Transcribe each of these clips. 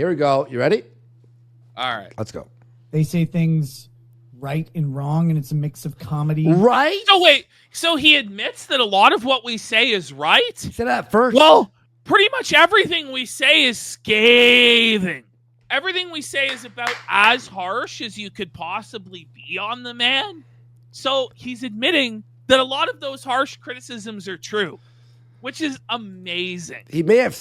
Here we go. You ready? All right. Let's go. They say things right and wrong, and it's a mix of comedy. Right? So wait, so he admits that a lot of what we say is right? He said that first. Well, pretty much everything we say is scathing. Everything we say is about as harsh as you could possibly be on the man. So he's admitting that a lot of those harsh criticisms are true, which is amazing. He may have...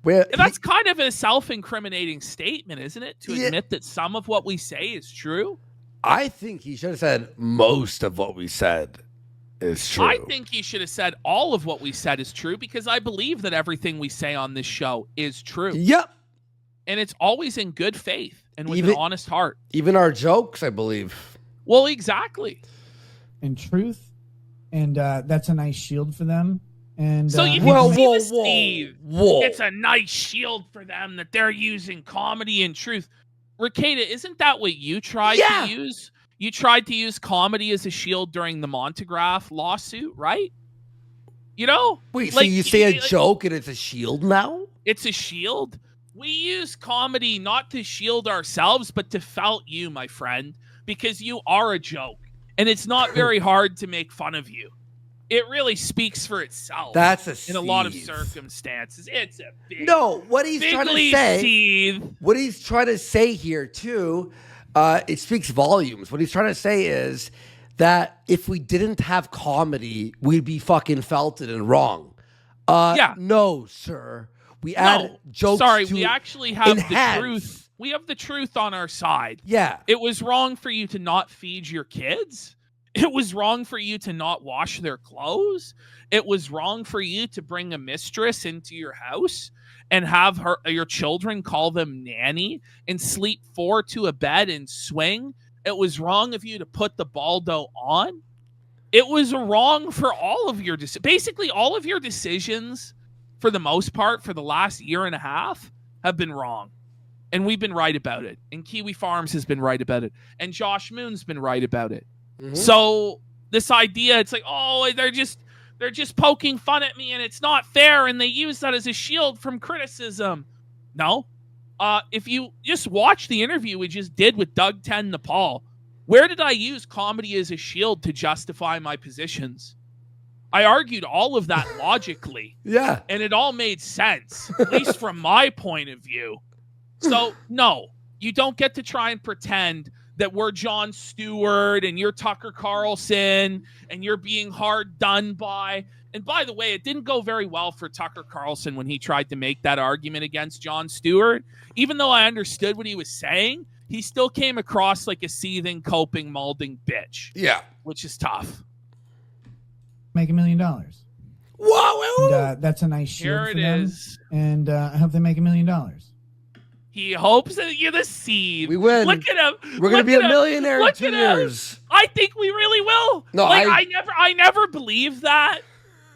That's kind of a self-incriminating statement, isn't it? To admit that some of what we say is true? I think he should have said most of what we said is true. I think he should have said all of what we said is true, because I believe that everything we say on this show is true. Yep. And it's always in good faith and with an honest heart. Even our jokes, I believe. Well, exactly. And truth. And that's a nice shield for them. And so you can see Steve. It's a nice shield for them that they're using comedy and truth. Rekieta, isn't that what you tried to use? You tried to use comedy as a shield during the Montegraph lawsuit, right? You know? Wait, so you say a joke and it's a shield now? It's a shield? We use comedy not to shield ourselves, but to felt you, my friend, because you are a joke. And it's not very hard to make fun of you. It really speaks for itself. That's in a lot of circumstances. It's a big... No, what he's trying to say... Steve. What he's trying to say here, too, it speaks volumes. What he's trying to say is that if we didn't have comedy, we'd be fucking felted and wrong. No, sir. We add jokes to we actually have enhance. The truth. We have the truth on our side. Yeah. It was wrong for you to not feed your kids. It was wrong for you to not wash their clothes. It was wrong for you to bring a mistress into your house and have your children call them nanny and sleep 4 to a bed and swing. It was wrong of you to put the baldo on. It was wrong for all of your basically all of your decisions, for the most part, for the last year and a half, have been wrong. And we've been right about it. And Kiwi Farms has been right about it. And Josh Moon's been right about it. Mm-hmm. So this idea, it's like, oh, they're just poking fun at me and it's not fair, and they use that as a shield from criticism. No. If you just watch the interview we just did with Doug Ten Nepal, where did I use comedy as a shield to justify my positions? I argued all of that logically. Yeah. And it all made sense, at least from my point of view. So, no, you don't get to try and pretend that we're Jon Stewart and you're Tucker Carlson and you're being hard done by. And by the way, it didn't go very well for Tucker Carlson when he tried to make that argument against Jon Stewart. Even though I understood what he was saying, he still came across like a seething, coping, molding bitch. Yeah. Which is tough. Make $1 million. Whoa! And, that's a nice shield Here for it them. is. And I hope they make $1 million. He hopes that you're the seed. We win. Look at him. We're going to be a millionaire in 2 years. I think we really will. No, I never believed that.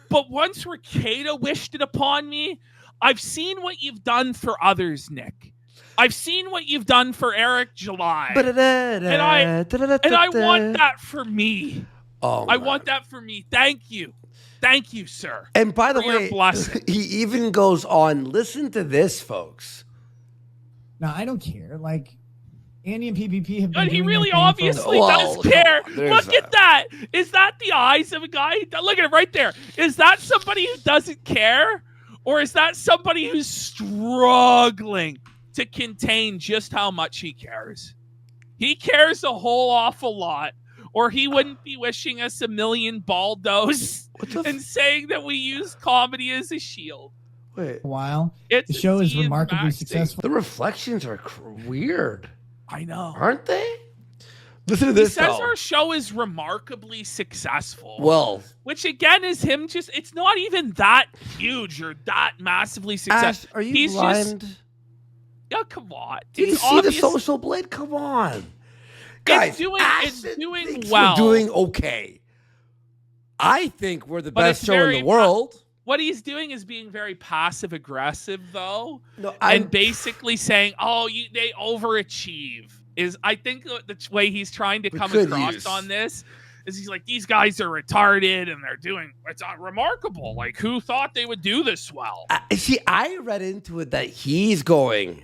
But once Rekieta wished it upon me, I've seen what you've done for others, Nick. I've seen what you've done for Eric July. And I want that for me. I want that for me. Thank you. Thank you, sir. And by the way, he even goes on, listen to this, folks. No, I don't care. Like, Andy and PPP have been But he doing really their thing obviously does care. Look at that. Is that the eyes of a guy? Look at it right there. Is that somebody who doesn't care? Or is that somebody who's struggling to contain just how much he cares? He cares a whole awful lot, or he wouldn't be wishing us 1 million baldos and saying that we use comedy as a shield. Wait. A while. The show is remarkably successful. The reflections are weird. I know. Aren't they? Listen to this, He says our show is remarkably successful. Well. Which, again, is him just... It's not even that huge or that massively successful. Ash, are you blind? Yeah, come on. Did you see the social blade? Come on. Guys, it's doing well. We're doing okay. I think we're the best show in the world. What he's doing is being very passive-aggressive, though, no, and basically saying, they overachieve. I think the way he's trying to come across on this is he's like, these guys are retarded, and it's remarkable. Like, who thought they would do this well? See, I read into it that he's going,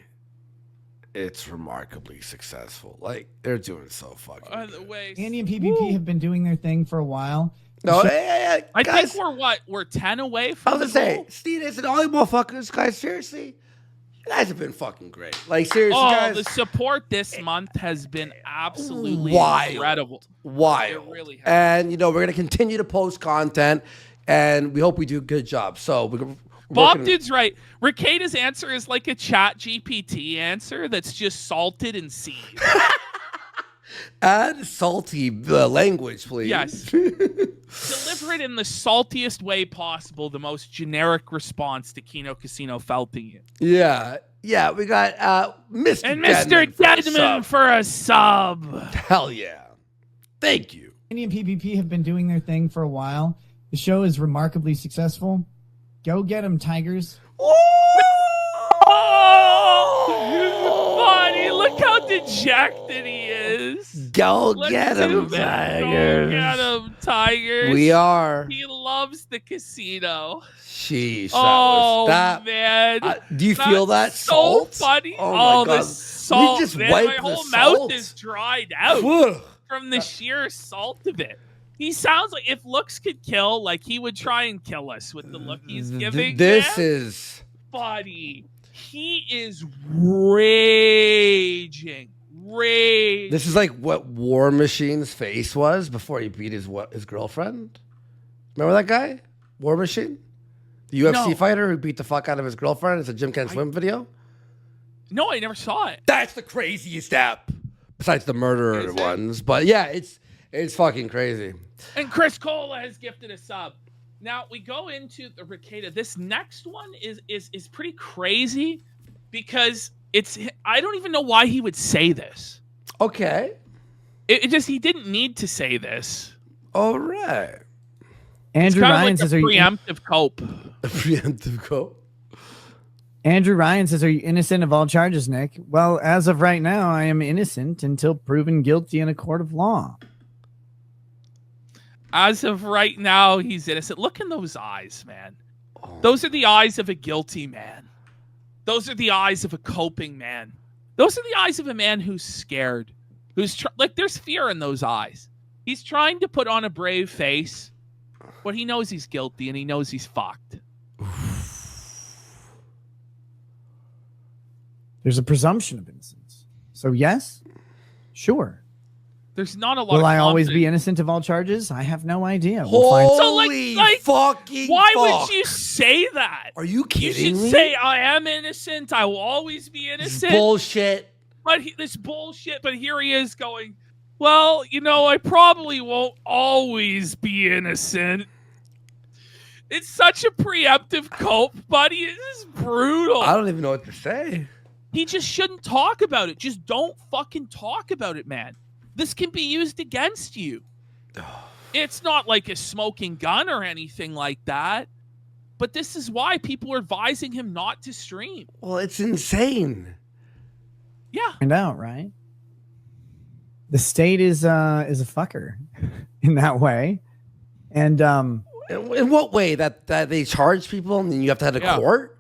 it's remarkably successful. Like, they're doing so fucking By the way, Andy and PPP have been doing their thing for a while. No, I guys, think we're 10 away I from was the gonna say, goal. Steve and all you motherfuckers, guys, seriously, you guys have been fucking great. Like, seriously, Oh, guys. the support this month has been absolutely Wild. incredible. Wild. It really has. And, you know, we're going to continue to post content, and we hope we do a good job. So, we're Bob working- Dude's right. Rekieta's answer is like a chat GPT answer that's just salted and seized. Add salty language, please. Yes. Deliver it in the saltiest way possible, the most generic response to Kino Casino felting it. Yeah. Yeah, we got Mr. And Mr. Deadman for a sub. Hell yeah. Thank you. Andy and PPP have been doing their thing for a while. The show is remarkably successful. Go get them, Tigers. Oh, buddy, look how dejected he is. Go Let's get zoom him, in. Tigers. Go get him, Tigers. We are. He loves the casino. Sheesh. Oh, that. man. Do you feel that so salt? funny. Oh, my the God. salt. We just man, wiped my the whole salt. mouth is dried out Ugh. from the sheer salt of it. He sounds like if looks could kill, like he would try and kill us with the look he's giving. This man. is. Buddy, he is raging. This is like what War Machine's face was before he beat his girlfriend. Remember that guy? War Machine? The UFC fighter who beat the fuck out of his girlfriend. It's a Jim Can Swim video. No, I never saw it. That's the craziest app. Besides the murderer ones. But yeah, it's fucking crazy. And Chris Cola has gifted a sub. Now we go into the Rekieta. This next one is pretty crazy because I don't even know why he would say this. Okay. It just he didn't need to say this. All right. Andrew Ryan like says, a "Are you preemptive cope?" A preemptive cope. Andrew Ryan says, "Are you innocent of all charges, Nick?" Well, as of right now, I am innocent until proven guilty in a court of law. As of right now, he's innocent. Look in those eyes, man. Those are the eyes of a guilty man. Those are the eyes of a coping man. Those are the eyes of a man who's scared. Like there's fear in those eyes. He's trying to put on a brave face, but he knows he's guilty and he knows he's fucked. There's a presumption of innocence. So yes, sure. There's not a lot. Will of I always confidence. be innocent of all charges? I have no idea. Holy So, like, fucking Why fuck. would you say that? Are you You kidding should me? say I am innocent. I will always be This is innocent. bullshit. But this bullshit. But here he is going, well, you know, I probably won't always be innocent. It's such a preemptive cope, buddy. This is brutal. I don't even know what to say. He just shouldn't talk about it. Just don't fucking talk about it, man. This can be used against you. It's not like a smoking gun or anything like that. But this is why people are advising him not to stream. Well, it's insane. Yeah. Find out, right? The state is a fucker in that way. And In what way? That they charge people and then you have to head to court?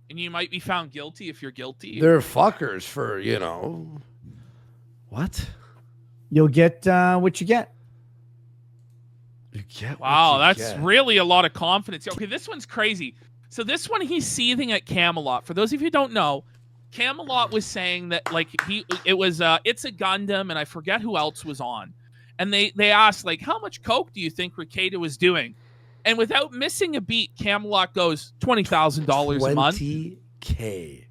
And you might be found guilty if you're guilty. They're fuckers for, you know. What? you'll get what you get. You get Wow, what you that's get. really a lot of confidence. Okay, this one's crazy. So this one, he's seething at Camelot. For those of you who don't know, Camelot was saying that like it's a Gundam, and I forget who else was on. And they asked like, how much coke do you think Rekieta was doing? And without missing a beat, Camelot goes $20,000 a month. $20K.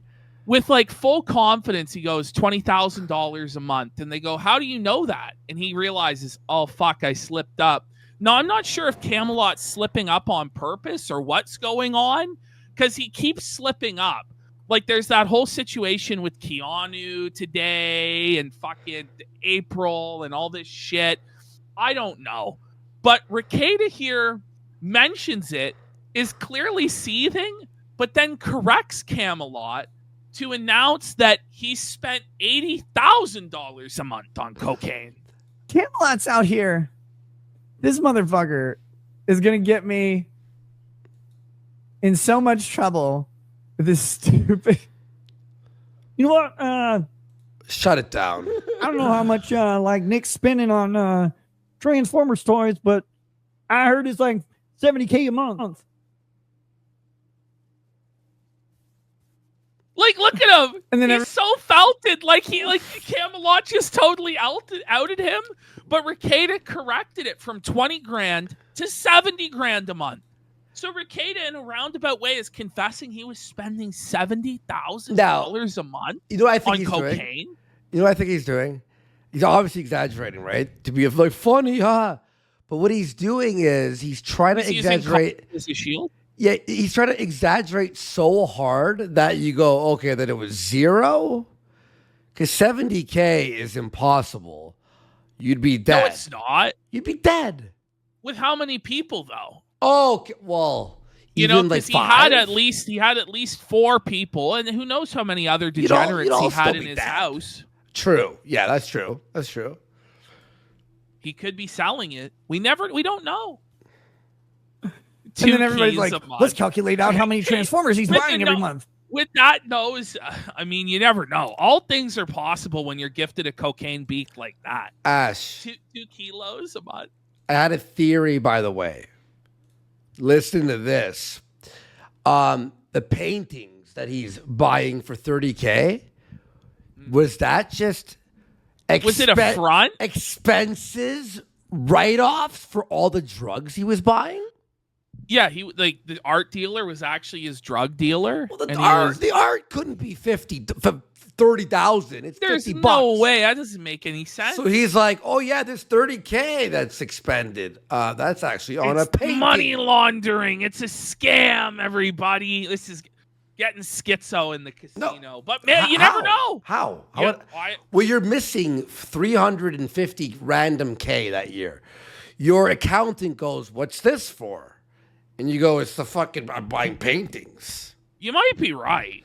With like full confidence, he goes $20,000 a month. And they go, how do you know that? And he realizes, oh fuck, I slipped up. No, I'm not sure if Camelot's slipping up on purpose or what's going on, because he keeps slipping up. Like there's that whole situation with Keanu today and fucking April and all this shit. I don't know. But Rekieta here mentions it, is clearly seething, but then corrects Camelot to announce that he spent $80,000 a month on cocaine. Camelot's out here. This motherfucker is going to get me in so much trouble with this stupid. You know what? Shut it down. I don't know how much like Nick's spending on Transformers toys, but I heard it's like $70K a month. Like, look at him. And then he's so felted. Like Camelot just totally outed him. But Rekieta corrected it from 20 grand to 70 grand a month. So Rekieta, in a roundabout way, is confessing he was spending $70,000 a month on cocaine. You know what I think he's doing? He's obviously exaggerating, right? To be like funny, huh? But what he's doing is he's trying to exaggerate. Is he shield? Yeah, he's trying to exaggerate so hard that you go, okay, that it was zero? Because 70K is impossible. You'd be dead. No, it's not. You'd be dead. With how many people, though? Oh, okay, well, you know, because he had at least 4 people, and who knows how many other degenerates he had in his house. True. Yeah, that's true. That's true. He could be selling it. We don't know. And then everybody's like, let's calculate out how many Transformers he's buying every month. With that nose, I mean, you never know. All things are possible when you're gifted a cocaine beak like that. Ash. 2 kilos a month. I had a theory, by the way. Listen to this. The paintings that he's buying for 30K, was that just... was it a front? Expenses, write-offs for all the drugs he was buying? Yeah, the art dealer was actually his drug dealer. Well, the art couldn't be 30,000. It's there's $50. No way. That doesn't make any sense. So he's like, oh yeah, there's 30K that's expended. That's actually on a painting. Money laundering. It's a scam, everybody. This is getting schizo in the casino. No. But man, you never know. How? Well, you're missing 350 random K that year. Your accountant goes, what's this for? And you go, it's the fucking, I'm buying paintings. You might be right.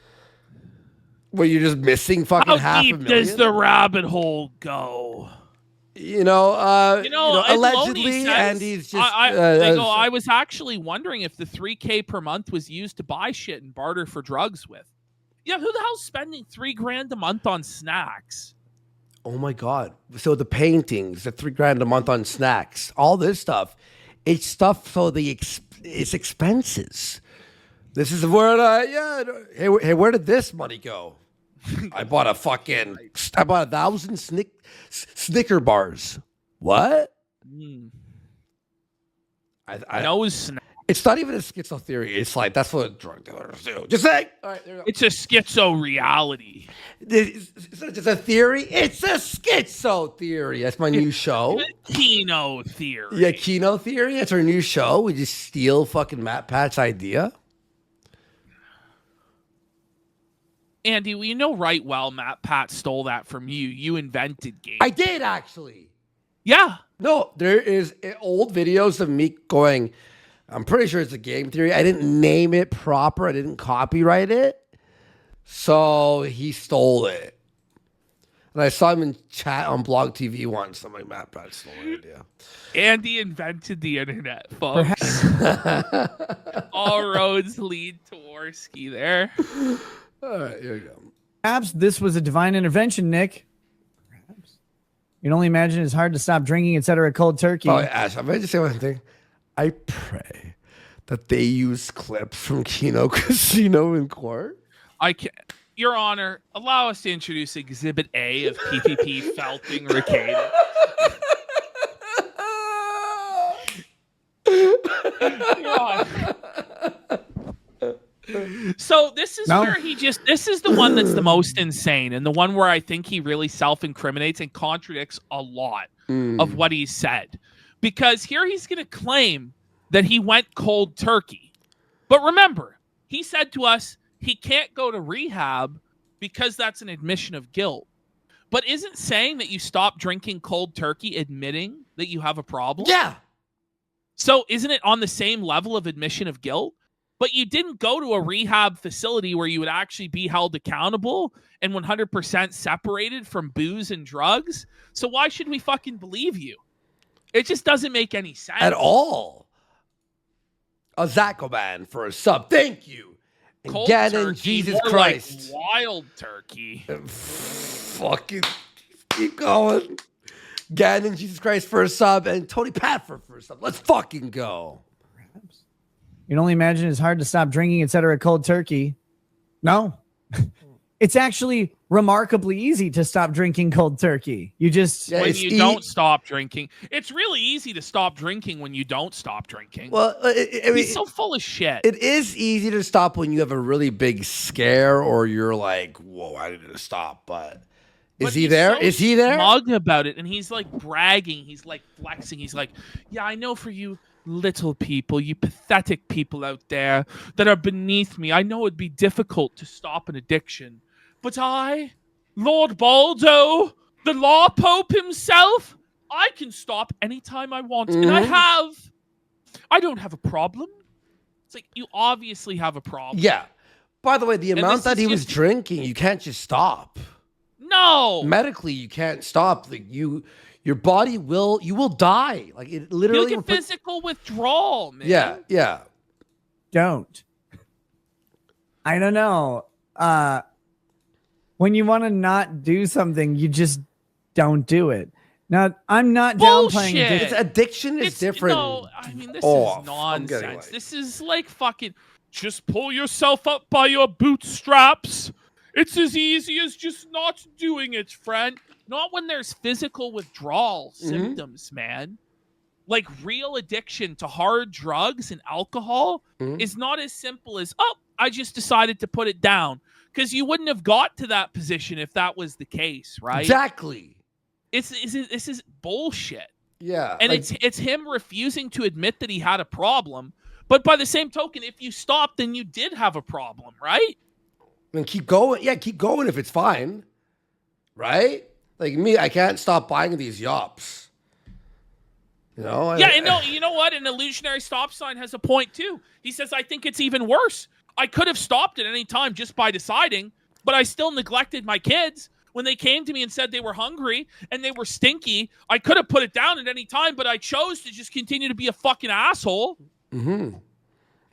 Well, you're just missing fucking How $500,000. deep does the rabbit hole go? Allegedly, and he's just... I was actually wondering if the 3K per month was used to buy shit and barter for drugs with. Yeah, who the hell's spending $3,000 a month on snacks? Oh my God. So the paintings, the $3,000 a month on snacks, all this stuff, it's stuff for it's expenses. This is where, hey, where did this money go? I bought 1,000 Snicker bars. What? It's not even a schizo theory. It's like, that's what drug dealers do. Just saying. All right, there you go. It's a schizo reality. It's not just a theory. It's a schizo theory. That's my new show. Kino theory. Yeah, Kino theory. That's our new show. We just steal fucking Matt Pat's idea. Andy, you know right well Matt Pat stole that from you. You invented games. I did, actually. Yeah. No, there is old videos of me going... I'm pretty sure it's a game theory. I didn't name it proper. I didn't copyright it. So he stole it. And I saw him in chat on Blog TV once. I'm like, Matt Pat stole the idea. Andy invented the internet, folks. All roads lead to Warski there. All right, here we go. Perhaps this was a divine intervention, Nick. Perhaps. You can only imagine it's hard to stop drinking, etc. Cold turkey. Oh, Ash, I'm going to say one thing. I pray that they use clips from Kino Casino in court. I can't. Your Honor, allow us to introduce Exhibit A of PPP felting Rekieta. Your Honor. So this is where this is the one that's the most insane, and the one where I think he really self-incriminates and contradicts a lot of what he said. Because here he's going to claim that he went cold turkey. But remember, he said to us he can't go to rehab because that's an admission of guilt. But isn't saying that you stop drinking cold turkey admitting that you have a problem? Yeah. So isn't it on the same level of admission of guilt? But you didn't go to a rehab facility where you would actually be held accountable and 100% separated from booze and drugs. So why should we fucking believe you? It just doesn't make any sense. At all. A Zakoban for a sub. Thank you. Cold Again, turkey, in Jesus more Christ. like wild turkey. Fucking keep going. Again, in Jesus Christ for a sub, and Tony Pat for a sub. Let's fucking go. You can only imagine it's hard to stop drinking, etc. Cold turkey. No. It's actually remarkably easy to stop drinking cold turkey. You just when you don't stop drinking. It's really easy to stop drinking when you don't stop drinking. Well, I mean, he's so full of shit. It is easy to stop when you have a really big scare or you're like, whoa, I need to stop. But is he there? So is he there? Smug about it, and he's like bragging. He's like flexing. He's like, yeah, I know for you little people, you pathetic people out there that are beneath me, I know it'd be difficult to stop an addiction. But I, Lord Baldo, the law pope himself, I can stop anytime I want. And I don't have a problem. It's like, you obviously have a problem. Yeah. By the way, the amount that he was drinking, you can't just stop. No. Medically, you can't stop. Like your body will die. Like it literally. You'll get physical withdrawal, man. Yeah. Don't. I don't know. When you want to not do something, you just don't do it. Now, I'm not downplaying it. Addiction is different. No, I mean, this is nonsense. This is like fucking just pull yourself up by your bootstraps. It's as easy as just not doing it, friend. Not when there's physical withdrawal symptoms, man. Like real addiction to hard drugs and alcohol is not as simple as, oh, I just decided to put it down. Because you wouldn't have got to that position if that was the case, right? Exactly. This is bullshit. Yeah. And it's him refusing to admit that he had a problem. But by the same token, if you stopped, then you did have a problem, right? And keep going. Yeah, keep going if it's fine. Right? Like me, I can't stop buying these yops. You know? Yeah, and you know what? An illusionary stop sign has a point too. He says, I think it's even worse. I could have stopped at any time just by deciding, but I still neglected my kids. When they came to me and said they were hungry and they were stinky, I could have put it down at any time, but I chose to just continue to be a fucking asshole.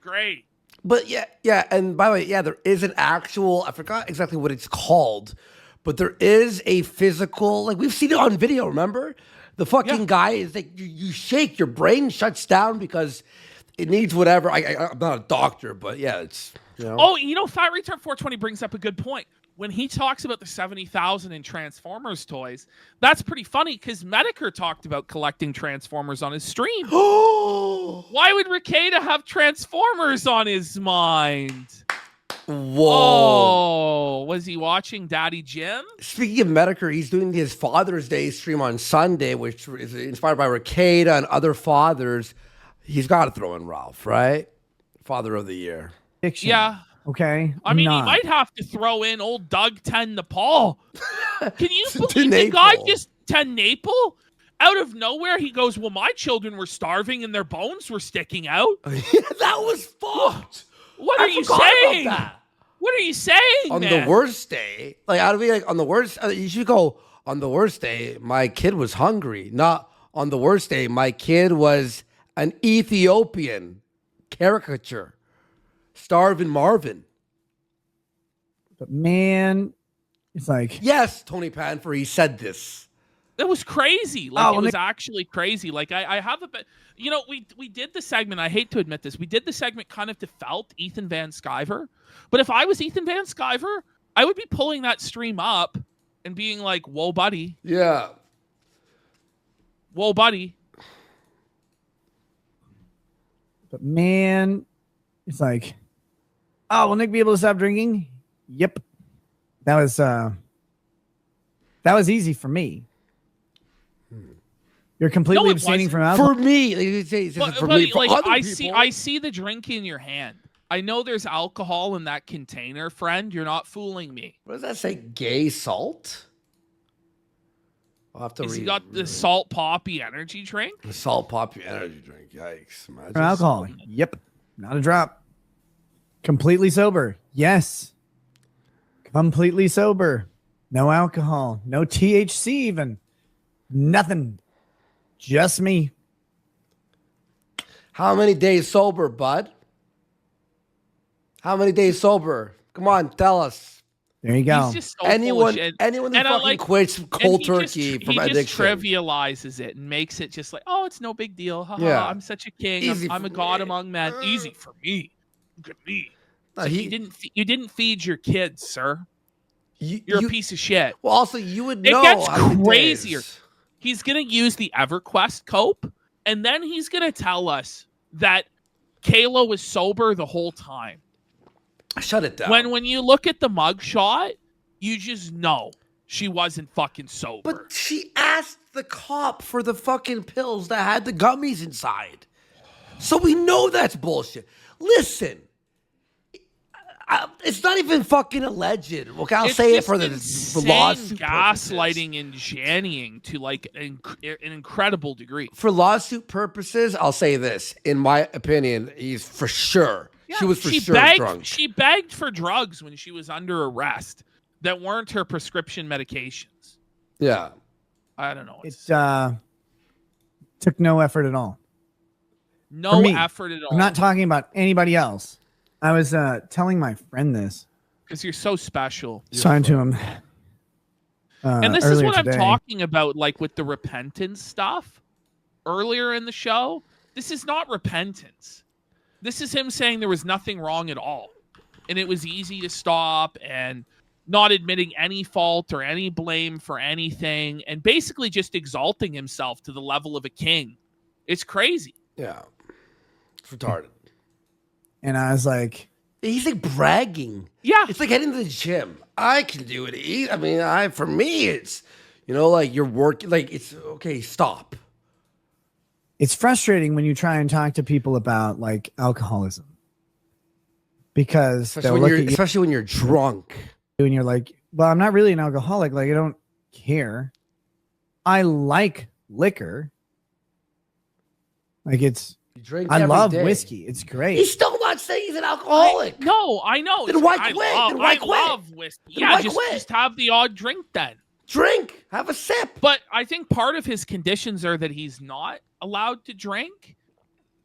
Great. But yeah. And by the way, yeah, there is an actual, I forgot exactly what it's called, but there is a physical, like we've seen it on video, remember? The fucking guy is like, you shake, your brain shuts down because it needs whatever. I'm not a doctor, but yeah, it's, you know. Oh, Fat Return 420 brings up a good point. When he talks about the 70,000 in Transformers toys, that's pretty funny because Medicare talked about collecting Transformers on his stream. Why would Rekieta have Transformers on his mind? Whoa. Oh, was he watching Daddy Jim? Speaking of Medicare, he's doing his Father's Day stream on Sunday, which is inspired by Rekieta and other fathers. He's got to throw in Ralph, right? Father of the Year. Fiction. Yeah. Okay. I mean, he might have to throw in old Doug Ten Nepal. Can you believe the guy just Ten Naples? Out of nowhere, he goes, well, my children were starving and their bones were sticking out. That was fucked. What are you saying? What are you saying, on man? The worst day, like I'd be like, on the worst, you should go, on the worst day, my kid was hungry. Not on the worst day, my kid was an Ethiopian caricature. Starvin' Marvin. But man, it's like... Yes, Tony Panfer, he said this. It was crazy. Like, it was actually crazy. Like, I have a bit... we did the segment, I hate to admit this, we did the segment kind of to felt Ethan Van Sciver. But if I was Ethan Van Sciver, I would be pulling that stream up and being like, whoa, buddy. Yeah. Whoa, buddy. But man, it's like... Oh, will Nick be able to stop drinking? Yep. That was easy for me. You're completely abstaining from alcohol. For me, I see the drink in your hand. I know there's alcohol in that container, friend. You're not fooling me. What does that say? Gay salt? I'll have to read. He got the salt poppy energy drink? The salt poppy energy drink. Yikes. Imagine alcohol. Yep. Not a drop. Completely sober. Yes. Completely sober. No alcohol. No THC even. Nothing. Just me. How many days sober, bud? How many days sober? Come on, tell us. There you go. He's just so Anyone full of shit. who fucking quits cold turkey from addiction. He just trivializes it and makes it just like, oh, it's no big deal. Yeah. I'm such a king. Easy I'm a for god me. among men. Easy for me. Look at me. No, Like, you didn't feed your kids, sir. You're a piece of shit. Well, also, you would It know. gets how many crazier. days. He's going to use the EverQuest cope, and then he's going to tell us that Kayla was sober the whole time. Shut it down. When you look at the mugshot, you just know she wasn't fucking sober. But she asked the cop for the fucking pills that had the gummies inside. So we know that's bullshit. Listen. It's not even fucking alleged. Okay, I'll say it for the lawsuit gaslighting purposes. and jannying to like an incredible degree. For lawsuit purposes, I'll say this. In my opinion, he's for sure. Yeah, she was for sure drunk. She begged for drugs when she was under arrest that weren't her prescription medications. Yeah. I don't know. It took no effort at all. No effort at all. I'm not talking about anybody else. I was telling my friend this. Because you're so special. Talking to him. And this is what today. I'm talking about, like with the repentance stuff earlier in the show. This is not repentance. This is him saying there was nothing wrong at all. And it was easy to stop and not admitting any fault or any blame for anything and basically just exalting himself to the level of a king. It's crazy. Yeah. It's retarded. And I was like... He's like bragging. Yeah. It's like heading to the gym. I can do it. I mean, for me, it's, like you're working, like it's, okay, stop. It's frustrating when you try and talk to people about like alcoholism. Because especially when you're drunk. And you're like, well, I'm not really an alcoholic. Like, I don't care. I like liquor. Like, I love whiskey. It's great. He's still not saying he's an alcoholic. No, I know. Then why quit? I love whiskey. Yeah, just have the odd drink then. Drink. Have a sip. But I think part of his conditions are that he's not allowed to drink,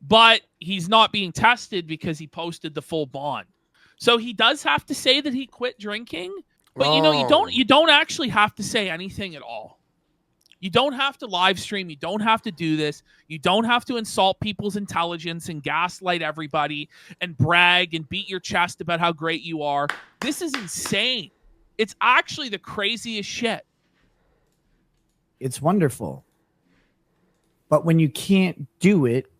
but he's not being tested because he posted the full bond. So he does have to say that he quit drinking, but you don't actually have to say anything at all. You don't have to live stream. You don't have to do this. You don't have to insult people's intelligence and gaslight everybody and brag and beat your chest about how great you are. This is insane. It's actually the craziest shit. It's wonderful. But when you can't do it,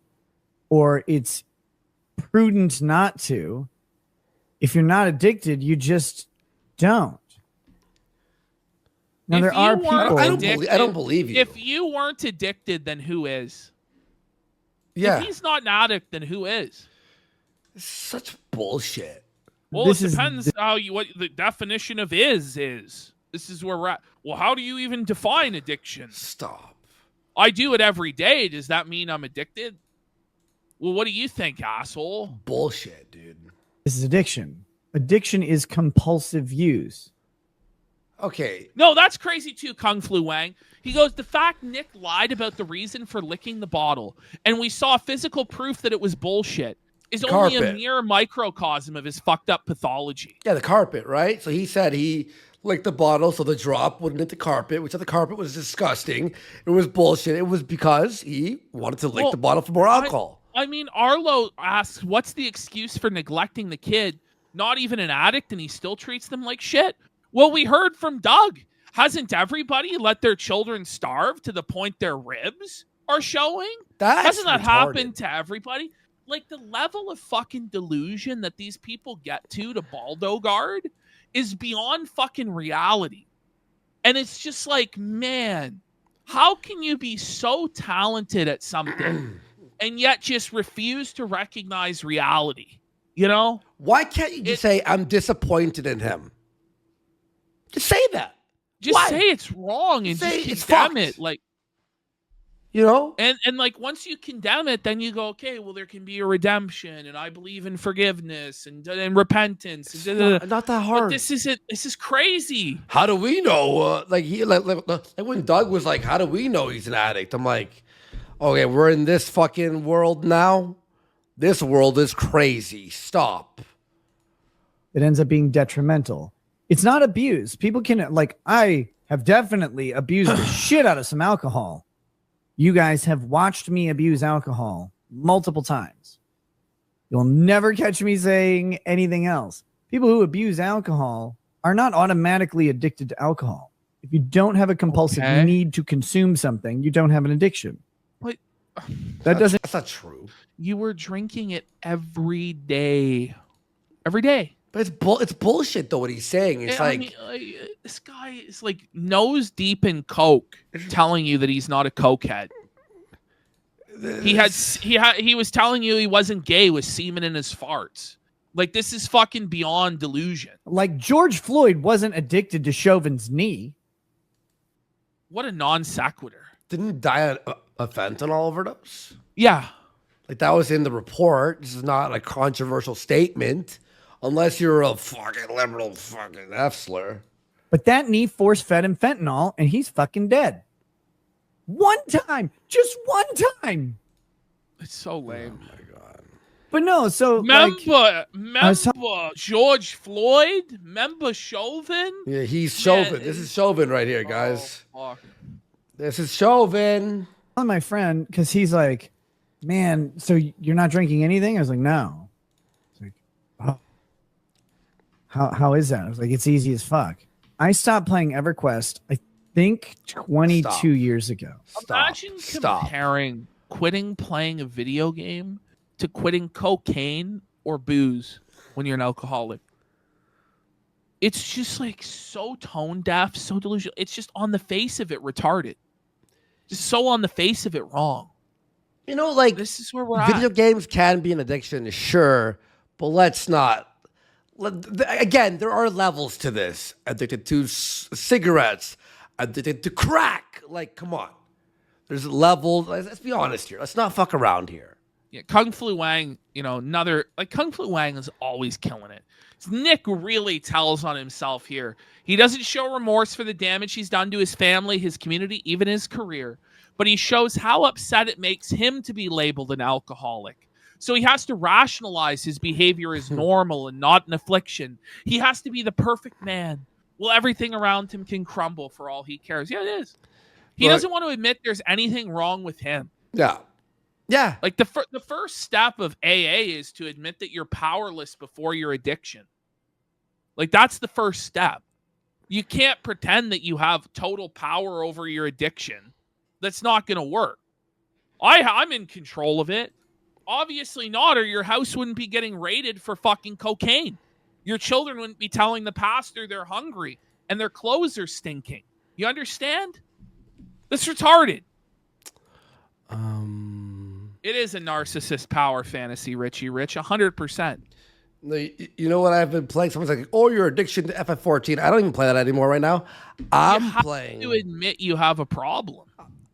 or it's prudent not to, if you're not addicted, you just don't. Now, there are people... I don't believe you. If you weren't addicted, then who is? Yeah. If he's not an addict, then who is? It's such bullshit. Well, it depends what the definition of is. This is where we're at. Well, how do you even define addiction? Stop. I do it every day. Does that mean I'm addicted? Well, what do you think, asshole? Bullshit, dude. This is addiction. Addiction is compulsive use. Okay. No, that's crazy too, Kung Flu Wang. He goes, the fact Nick lied about the reason for licking the bottle, and we saw physical proof that it was bullshit, is only a mere microcosm of his fucked up pathology. Yeah, the carpet, right? So he said he licked the bottle so the drop wouldn't hit the carpet, which the carpet was disgusting. It was bullshit. It was because he wanted to lick the bottle for more alcohol. I mean, Arlo asks, what's the excuse for neglecting the kid? Not even an addict, and he still treats them like shit? Well, we heard from Doug. Hasn't everybody let their children starve to the point their ribs are showing? Hasn't that happened to everybody? Like, the level of fucking delusion that these people get to Baldo Guard is beyond fucking reality. And it's just like, man, how can you be so talented at something and yet just refuse to recognize reality? You know? Why can't you just say, I'm disappointed in him? Just say that. Just say it's wrong and just condemn it. Like, And like once you condemn it, then you go, okay, well, there can be a redemption, and I believe in forgiveness and repentance. Not that hard. But this is crazy. How do we know? Like when Doug was like, how do we know he's an addict? I'm like, okay, we're in this fucking world now. This world is crazy. Stop. that ends up being detrimental. It's not abuse. People can, like, I have definitely abused the shit out of some alcohol. You guys have watched me abuse alcohol multiple times. You'll never catch me saying anything else. People who abuse alcohol are not automatically addicted to alcohol. If you don't have a compulsive need to consume something, you don't have an addiction. But that's not true. You were drinking it every day. Every day. But it's bullshit though what he's saying. It's this guy is like nose deep in coke, telling you that he's not a cokehead. He was telling you he wasn't gay with semen in his farts. Like, this is fucking beyond delusion. Like, George Floyd wasn't addicted to Chauvin's knee. What a non sequitur. Didn't he die a fentanyl overdose? Yeah. Like, that was in the report. This is not a controversial statement. Unless you're a fucking liberal fucking F-slur. But that knee force-fed him fentanyl, and he's fucking dead. One time. Just one time. It's so lame. Oh, my God. But no, so... Remember George Floyd? Remember Chauvin? Yeah, he's Chauvin. This is Chauvin right here, guys. Oh, this is Chauvin. My friend, because he's like, man, so you're not drinking anything? I was like, no. It's like, oh. How is that? I was like, it's easy as fuck. I stopped playing EverQuest, I think 22 years ago. Imagine comparing quitting playing a video game to quitting cocaine or booze when you're an alcoholic. It's just like so tone deaf, so delusional. It's just on the face of it retarded. Just so on the face of it wrong. You know, like, this is where we're video games can be an addiction, sure, but let's not. Again, there are levels to this. Addicted to cigarettes, addicted to crack. Like, come on. There's levels. Let's be honest here. Let's not fuck around here. Yeah, Kung Fu Wang, Kung Fu Wang is always killing it. Nick really tells on himself here. He doesn't show remorse for the damage he's done to his family, his community, even his career. But he shows how upset it makes him to be labeled an alcoholic. So he has to rationalize his behavior as normal and not an affliction. He has to be the perfect man. Well, everything around him can crumble for all he cares. Yeah, it is. He doesn't want to admit there's anything wrong with him. Yeah. Yeah. Like, the first step of AA is to admit that you're powerless before your addiction. Like, that's the first step. You can't pretend that you have total power over your addiction. That's not going to work. I'm in control of it. Obviously not, or your house wouldn't be getting raided for fucking cocaine. Your children wouldn't be telling the pastor they're hungry and their clothes are stinking. You understand? That's retarded. It is a narcissist power fantasy, Richie Rich, 100%. You know what I've been playing? Someone's like, oh, your addiction to FF14. I don't even play that anymore right now. I'm playing. You have to admit you have a problem.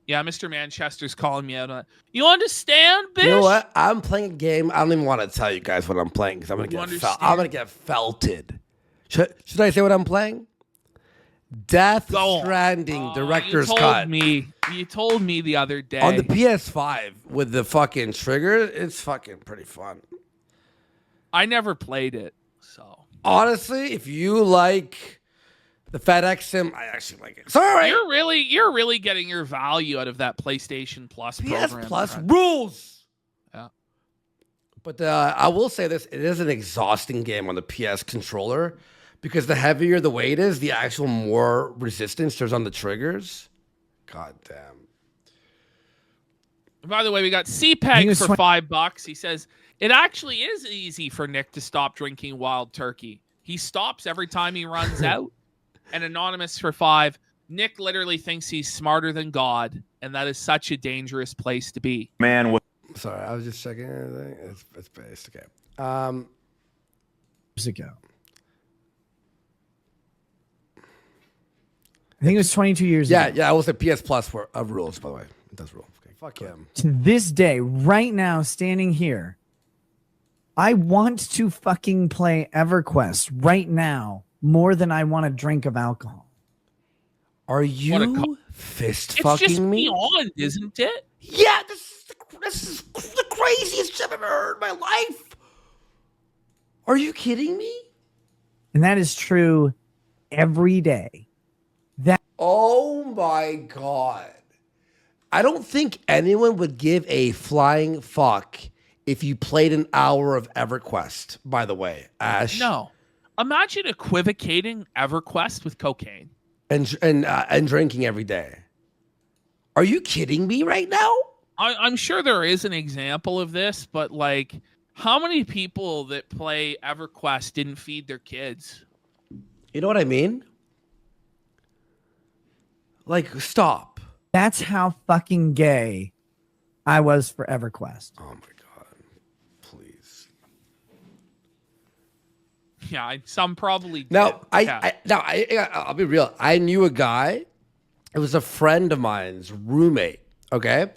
Yeah, Mr. Manchester's calling me out on it. You understand, bitch? You know what? I'm playing a game. I don't even want to tell you guys what I'm playing because I'm gonna get felted. Should I say what I'm playing? Death Stranding Director's Cut. You told me the other day. On the PS5 with the fucking trigger, it's fucking pretty fun. I never played it, so. Honestly, if you like the FedEx sim, I actually like it. Sorry. You're really getting your value out of that PlayStation Plus program. PS Plus rules. Yeah. But I will say this, it is an exhausting game on the PS controller because the heavier the weight is, the actual more resistance there's on the triggers. God damn. By the way, we got CPEG for $5. He says, it actually is easy for Nick to stop drinking wild turkey. He stops every time he runs out. And Anonymous for $5. Nick literally thinks he's smarter than God, and that is such a dangerous place to be. Man, sorry, I was just checking everything. It's based. Okay. Years ago. I think it was 22 years ago. Yeah, I will say PS Plus for rules, by the way. It does rule. Okay, fuck him. To this day, right now, standing here, I want to fucking play EverQuest right now more than I want a drink of alcohol. Are you fist fucking just me? Beyond, isn't it? Yeah, this is the craziest shit I've ever heard in my life. Are you kidding me? And that is true every day. Oh my God. I don't think anyone would give a flying fuck if you played an hour of EverQuest, by the way, Ash. No. Imagine equivocating EverQuest with cocaine. And drinking every day. Are you kidding me right now? I'm sure there is an example of this, but like, how many people that play EverQuest didn't feed their kids? You know what I mean? Like, stop. That's how fucking gay I was for EverQuest. Oh my God. Please. Yeah, some probably did. Now, Yeah. I'll be real. I knew a guy. It was a friend of mine's roommate. Okay.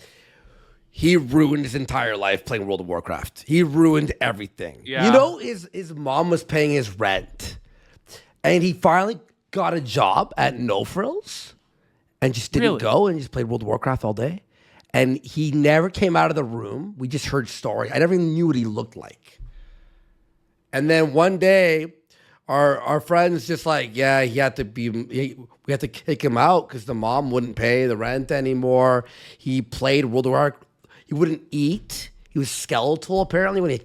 He ruined his entire life playing World of Warcraft. He ruined everything. Yeah. You know, his mom was paying his rent. And he finally got a job at No Frills and just didn't go and just played World of Warcraft all day. And he never came out of the room. We just heard stories. I never even knew what he looked like. And then one day, our friends just like, yeah, we had to kick him out because the mom wouldn't pay the rent anymore. He played World of Warcraft. He wouldn't eat. He was skeletal apparently when he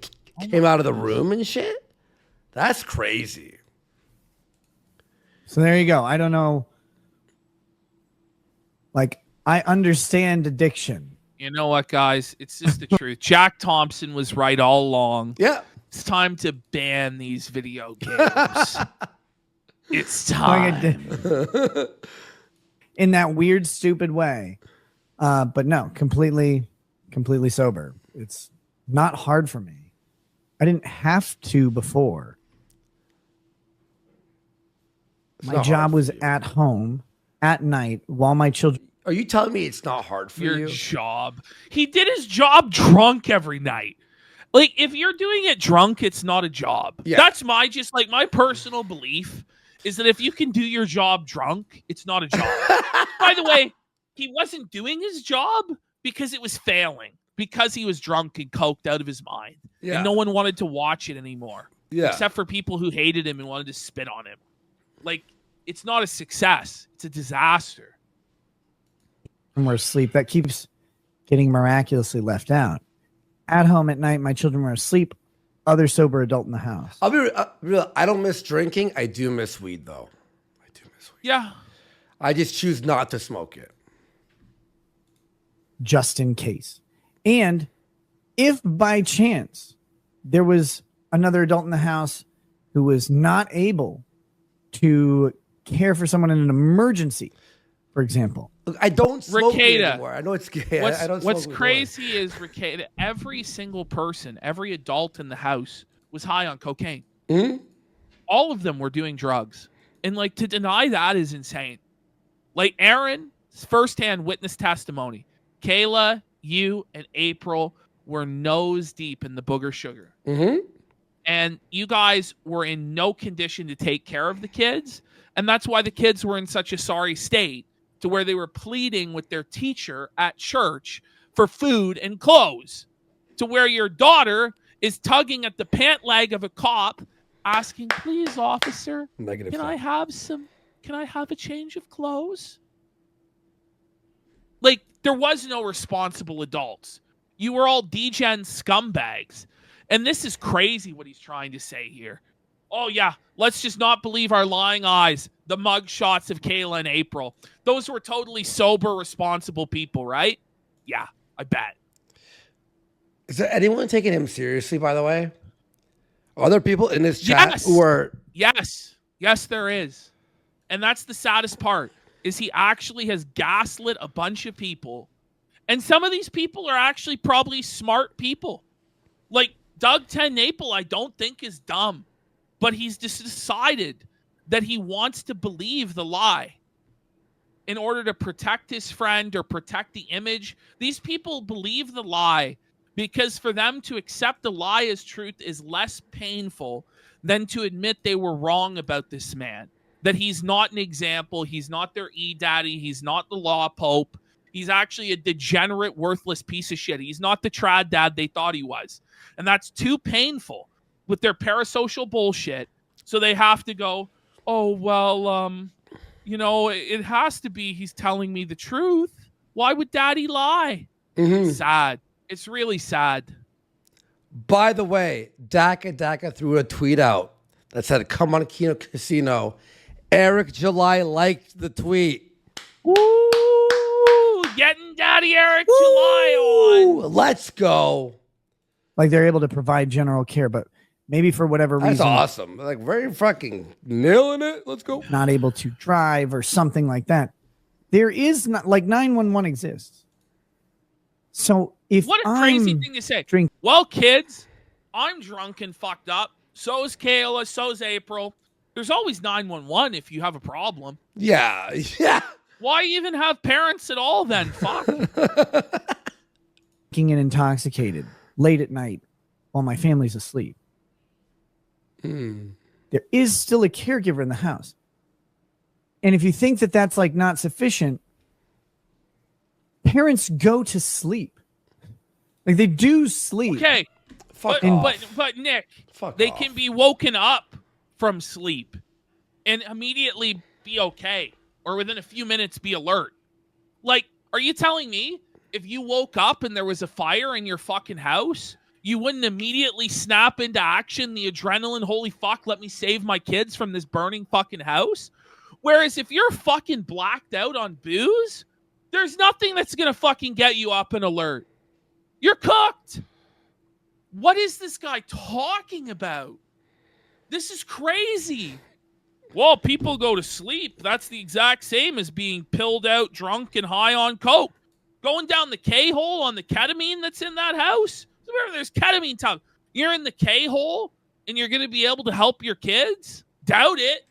came out of the room and shit. That's crazy. So there you go. I don't know. Like, I understand addiction. You know what, guys? It's just the truth. Jack Thompson was right all along. Yeah. It's time to ban these video games. It's time. In that weird, stupid way. But no, completely sober. It's not hard for me. I didn't have to before. My job was at home at night while my children. Are you telling me it's not hard for you? Your job. He did his job drunk every night. Like, if you're doing it drunk, it's not a job. Yeah. That's my personal belief is that if you can do your job drunk, it's not a job. By the way, he wasn't doing his job because it was failing, because he was drunk and coked out of his mind. Yeah. And no one wanted to watch it anymore. Yeah. Except for people who hated him and wanted to spit on him. Like, it's not a success. It's a disaster. Were asleep. That keeps getting miraculously left out. At home at night, my children were asleep. Other sober adult in the house. I'll be real. I don't miss drinking. I do miss weed, though. I do miss weed. Yeah. I just choose not to smoke it. Just in case. And if by chance there was another adult in the house who was not able to care for someone in an emergency, for example. Look, I don't smoke weed Rekieta. anymore. I know it's gay. I don't smoke What's weed crazy is, Rekieta, every single person, every adult in the house was high on cocaine. Mm-hmm. All of them were doing drugs. And, like, to deny that is insane. Like, Aaron's firsthand witness testimony. Kayla, you, and April were nose deep in the booger sugar. Mm-hmm. And you guys were in no condition to take care of the kids. And that's why the kids were in such a sorry state, to where they were pleading with their teacher at church for food and clothes, to where your daughter is tugging at the pant leg of a cop asking, please, officer, can I have a change of clothes? Like, there was no responsible adults. You were all degen scumbags. And this is crazy what he's trying to say here. Oh, yeah, let's just not believe our lying eyes. The mug shots of Kayla and April. Those were totally sober, responsible people, right? Yeah, I bet. Is there anyone taking him seriously, by the way? Are there people in this chat who are... Yes. Yes, there is. And that's the saddest part, is he actually has gaslit a bunch of people. And some of these people are actually probably smart people. Like, Doug Ten Naple, I don't think is dumb. But he's just decided that he wants to believe the lie in order to protect his friend or protect the image. These people believe the lie because for them to accept the lie as truth is less painful than to admit they were wrong about this man. That he's not an example. He's not their e-daddy. He's not the law pope. He's actually a degenerate, worthless piece of shit. He's not the trad dad they thought he was. And that's too painful with their parasocial bullshit So they have to go, oh, well, you know, it has to be he's telling me the truth. Why would daddy lie? Sad. It's really sad. By the way, Daka threw a tweet out that said, come on Kino Casino. Eric July liked the tweet. Woo! Getting Daddy Eric July on. Let's go. Like they're able to provide general care, but maybe for whatever reason. That's awesome. Like very fucking nailing it. Let's go. Not able to drive or something like that. There is not, like 911 exists. So if what a crazy thing to say. Well, kids, I'm drunk and fucked up. So is Kayla. So's April. There's always 911 if you have a problem. Yeah. Why even have parents at all then? Fuck. Drinking and intoxicated late at night while my family's asleep. There is still a caregiver in the house. And if you think that that's like not sufficient, parents go to sleep. Like they do sleep. Okay. But Nick, they can be woken up from sleep and immediately be okay, or within a few minutes be alert. Like, are you telling me if you woke up and there was a fire in your fucking house, you wouldn't immediately snap into action, the adrenaline, holy fuck, let me save my kids from this burning fucking house? Whereas if you're fucking blacked out on booze, there's nothing that's gonna fucking get you up and alert. You're cooked. What is this guy talking about? This is crazy. Well, people go to sleep. That's the exact same as being pilled out, drunk, and high on coke. Going down the K-hole on the ketamine that's in that house. Remember, there's ketamine time. You're in the K-hole, and you're going to be able to help your kids? Doubt it.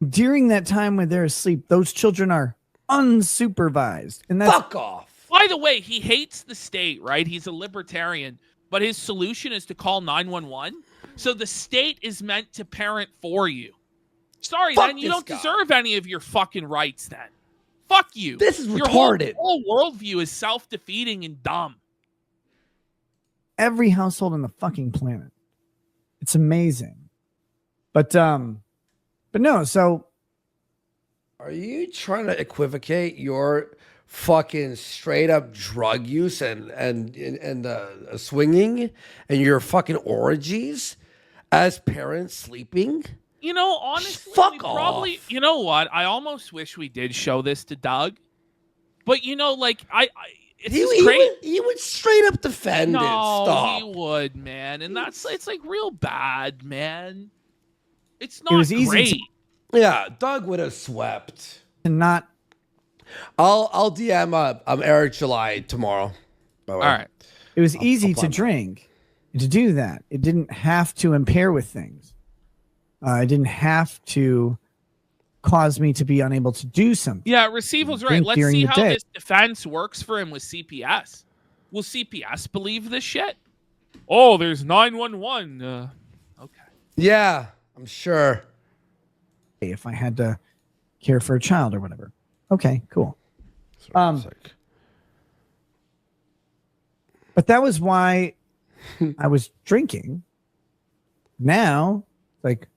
During that time when they're asleep, those children are unsupervised. And that's fuck off. By the way, he hates the state, right? He's a libertarian, but his solution is to call 911. So the state is meant to parent for you. Sorry, Fuck then you don't guy. deserve any of your fucking rights then. Fuck you. This is your retarded. Whole worldview is self-defeating and dumb. every household on the fucking planet. It's amazing. But no, so are you trying to equivocate your fucking straight up drug use and swinging and your fucking orgies as parents sleeping? You know, honestly, Fuck off. probably, you know what? I almost wish we did show this to Doug. But, you know, like, He would straight up defend it. No, Stop. he would, man. And it's like real bad, man. It's It was not easy great. Yeah, Doug would have swept. and not I'll DM Eric July tomorrow. All right. it was easy I'll to plan drink and to do that. It didn't have to impair with things. It didn't have to cause me to be unable to do something. Yeah, Receival's right. Drink Let's during see the how day. this defense works for him with CPS. Will CPS believe this shit? Oh, there's 911. Okay. Yeah, I'm sure. If I had to care for a child or whatever. Okay, cool. But that was why I was drinking. Now, like,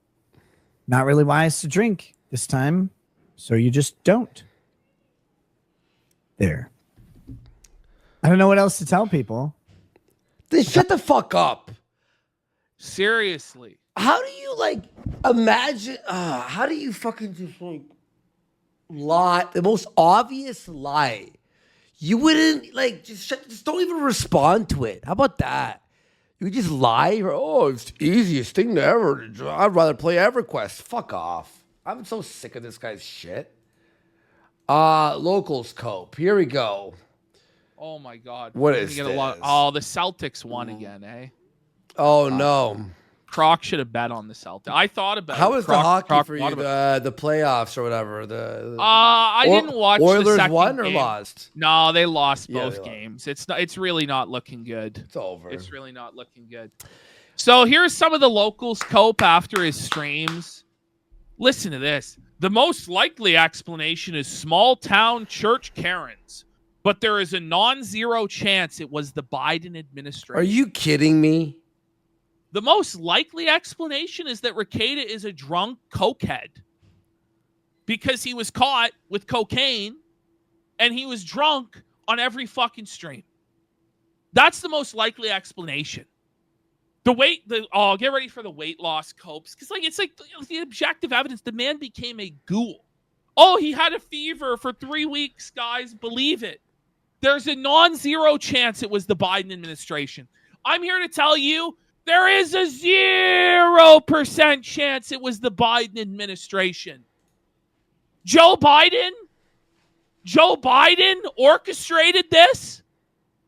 not really wise to drink this time, so you just don't. There. I don't know what else to tell people. Then shut the fuck up. Seriously. How do you like imagine? How do you fucking just like lie? The most obvious lie. You wouldn't like just don't even respond to it. How about that? You just lie. Oh, it's the easiest thing to ever. I'd rather play EverQuest. Fuck off. I'm so sick of this guy's shit. Locals Cope. Here we go. Oh my God. What We're is gonna get this? Oh, the Celtics won again, eh? Oh no. Croc should have bet on the Celtics. I thought about How it. was the hockey Croc for you? thought about it. The playoffs or whatever. I didn't watch the Oilers second won or game. lost? No, they lost Yeah, both they lost. games. It's really not looking good. It's over. It's really not looking good. So here's some of the locals cope after his streams. Listen to this. The most likely explanation is small town church Karens, but there is a non-zero chance it was the Biden administration. Are you kidding me? The most likely explanation is that Rekieta is a drunk cokehead because he was caught with cocaine and he was drunk on every fucking stream. That's the most likely explanation. Get ready for the weight loss copes. Because it's like the objective evidence, the man became a ghoul. Oh, he had a fever for 3 weeks, guys. Believe it. There's a non-zero chance it was the Biden administration. I'm here to tell you there is a 0% chance it was the Biden administration. Joe Biden orchestrated this?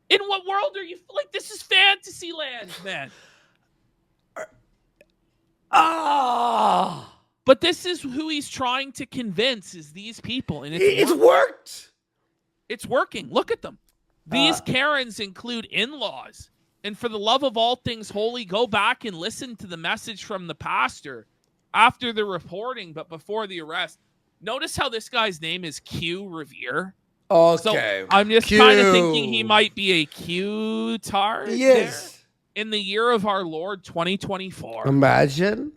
In what world are you? Like, this is fantasy land, man. But this is who he's trying to convince is these people. And it's worked. It's working. Look at them. These Karens include in-laws. And for the love of all things holy, go back and listen to the message from the pastor after the reporting, but before the arrest. Notice how this guy's name is Q Revere. Okay. So I'm just kind of thinking he might be a Q-tard. Yes. In the year of our Lord 2024. Imagine.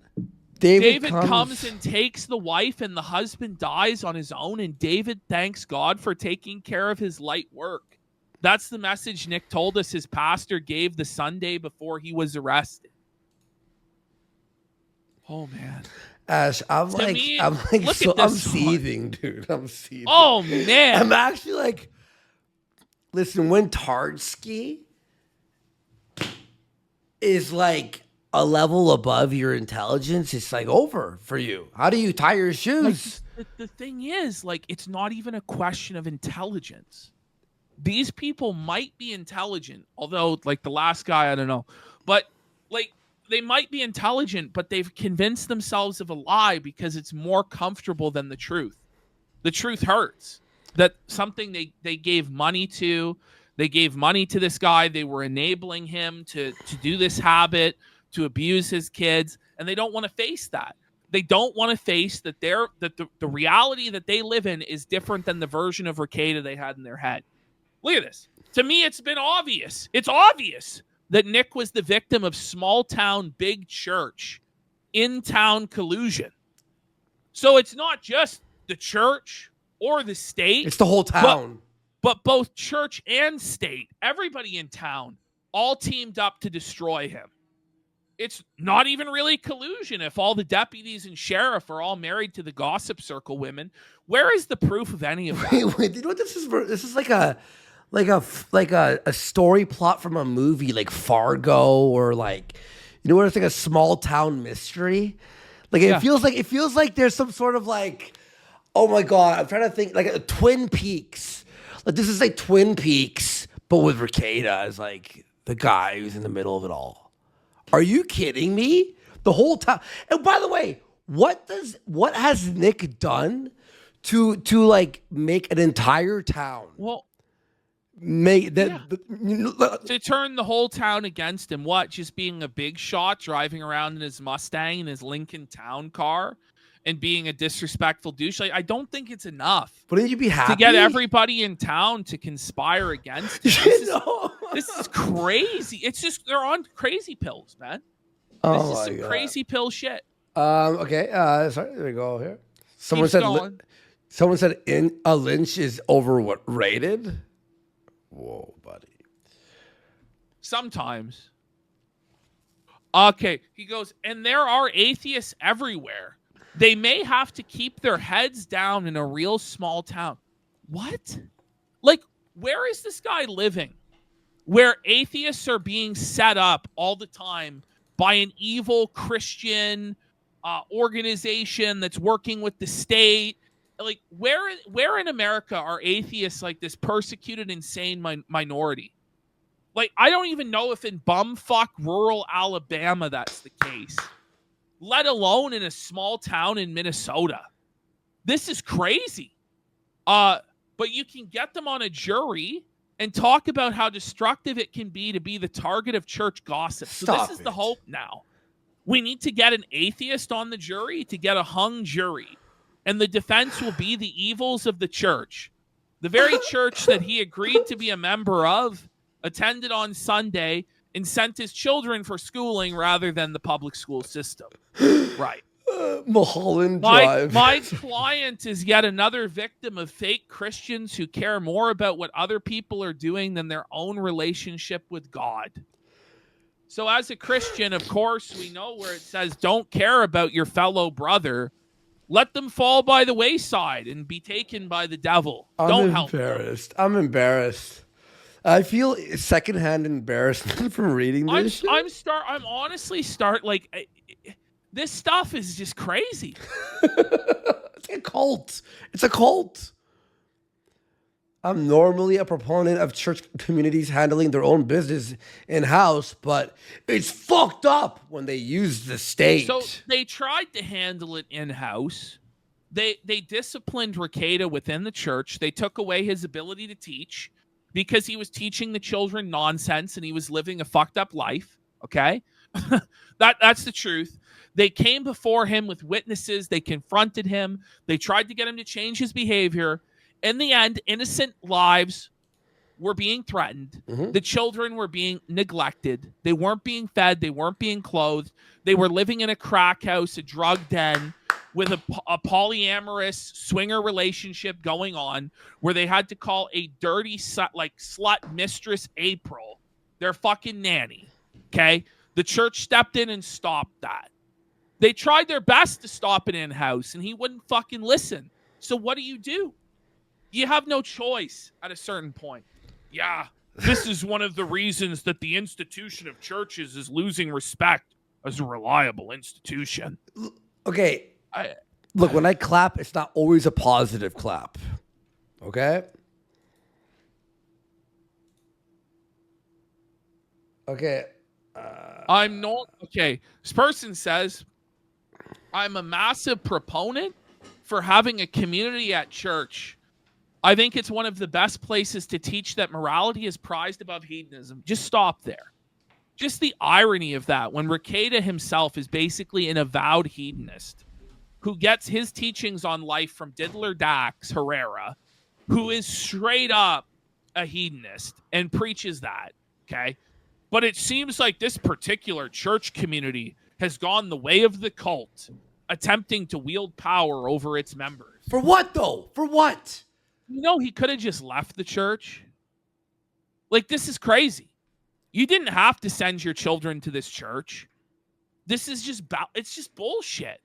David comes and takes the wife and the husband dies on his own, and David thanks God for taking care of his light work. That's the message Nick told us his pastor gave the Sunday before he was arrested. Oh, man. Ash, I'm seething, dude. I'm seething. Oh, man. I'm actually like, listen, when Tardsky is like a level above your intelligence, it's like over for you. How do you tie your shoes? Like, the thing is, like, it's not even a question of intelligence. These people might be intelligent, although, like, the last guy, I don't know. But, like, they might be intelligent, but they've convinced themselves of a lie because it's more comfortable than the truth. The truth hurts. That something they gave money to, they gave money to this guy, they were enabling him to do this habit, to abuse his kids, and they don't want to face that. They don't want to face that the reality that they live in is different than the version of Rekieta they had in their head. Look at this. To me, it's been obvious. It's obvious that Nick was the victim of small-town, big church, in-town collusion. So it's not just the church or the state. It's the whole town. But both church and state, everybody in town, all teamed up to destroy him. It's not even really collusion if all the deputies and sheriff are all married to the gossip circle women. Where is the proof of any of that? Wait, you know what this is? This is like a story plot from a movie like Fargo, or like, you know what, it's like a small town mystery. Like it feels like there's some sort of like, oh my God, I'm trying to think, like a Twin Peaks. Like this is like Twin Peaks, but with Rekieta as like the guy who's in the middle of it all. Are you kidding me? The whole time. And by the way, what has Nick done to like make an entire town? Well, to turn the whole town against him. What? Just being a big shot, driving around in his Mustang and his Lincoln Town car, and being a disrespectful douche. Like, I don't think it's enough. Wouldn't you be happy to get everybody in town to conspire against him? This is crazy. It's just they're on crazy pills, man. This is some crazy pill shit. Okay. Sorry. There we go. Here. Someone said a lynch is overrated. Whoa, buddy. Sometimes. Okay. He goes, and there are atheists everywhere. They may have to keep their heads down in a real small town. What? Like, where is this guy living? Where atheists are being set up all the time by an evil Christian organization that's working with the state. Like, where in America are atheists like this persecuted, insane minority? Like, I don't even know if in bumfuck rural Alabama that's the case, let alone in a small town in Minnesota. This is crazy. But you can get them on a jury and talk about how destructive it can be to be the target of church gossip. So this is the hope now. We need to get an atheist on the jury to get a hung jury. And the defense will be the evils of the church. The very church that he agreed to be a member of, attended on Sunday, and sent his children for schooling rather than the public school system. Right. Mulholland Drive. My client is yet another victim of fake Christians who care more about what other people are doing than their own relationship with God. So as a Christian, of course, we know where it says don't care about your fellow brother. Let them fall by the wayside and be taken by the devil. Don't help them. I'm embarrassed. I feel secondhand embarrassment from reading this. I'm honestly this stuff is just crazy. It's a cult. It's a cult. I'm normally a proponent of church communities handling their own business in-house, but it's fucked up when they use the state. So they tried to handle it in-house. They disciplined Rekieta within the church. They took away his ability to teach because he was teaching the children nonsense and he was living a fucked up life. Okay? That's the truth. They came before him with witnesses. They confronted him. They tried to get him to change his behavior. In the end, innocent lives were being threatened. Mm-hmm. The children were being neglected. They weren't being fed. They weren't being clothed. They were living in a crack house, a drug den, with a polyamorous swinger relationship going on where they had to call a dirty slut mistress April their fucking nanny. Okay? The church stepped in and stopped that. They tried their best to stop it in-house, and he wouldn't fucking listen. So what do? You have no choice at a certain point. Yeah, this is one of the reasons that the institution of churches is losing respect as a reliable institution. Okay, look, when I clap, it's not always a positive clap. Okay? Okay. I'm not... Okay, this person says, I'm a massive proponent for having a community at church. I think it's one of the best places to teach that morality is prized above hedonism. Just stop there. Just the irony of that, when Rekieta himself is basically an avowed hedonist who gets his teachings on life from Diddler Dax Herrera, who is straight up a hedonist and preaches that, okay? But it seems like this particular church community has gone the way of the cult, attempting to wield power over its members. For what, though? For what? You know, he could have just left the church. Like, this is crazy. You didn't have to send your children to this church. This is just, it's just bullshit.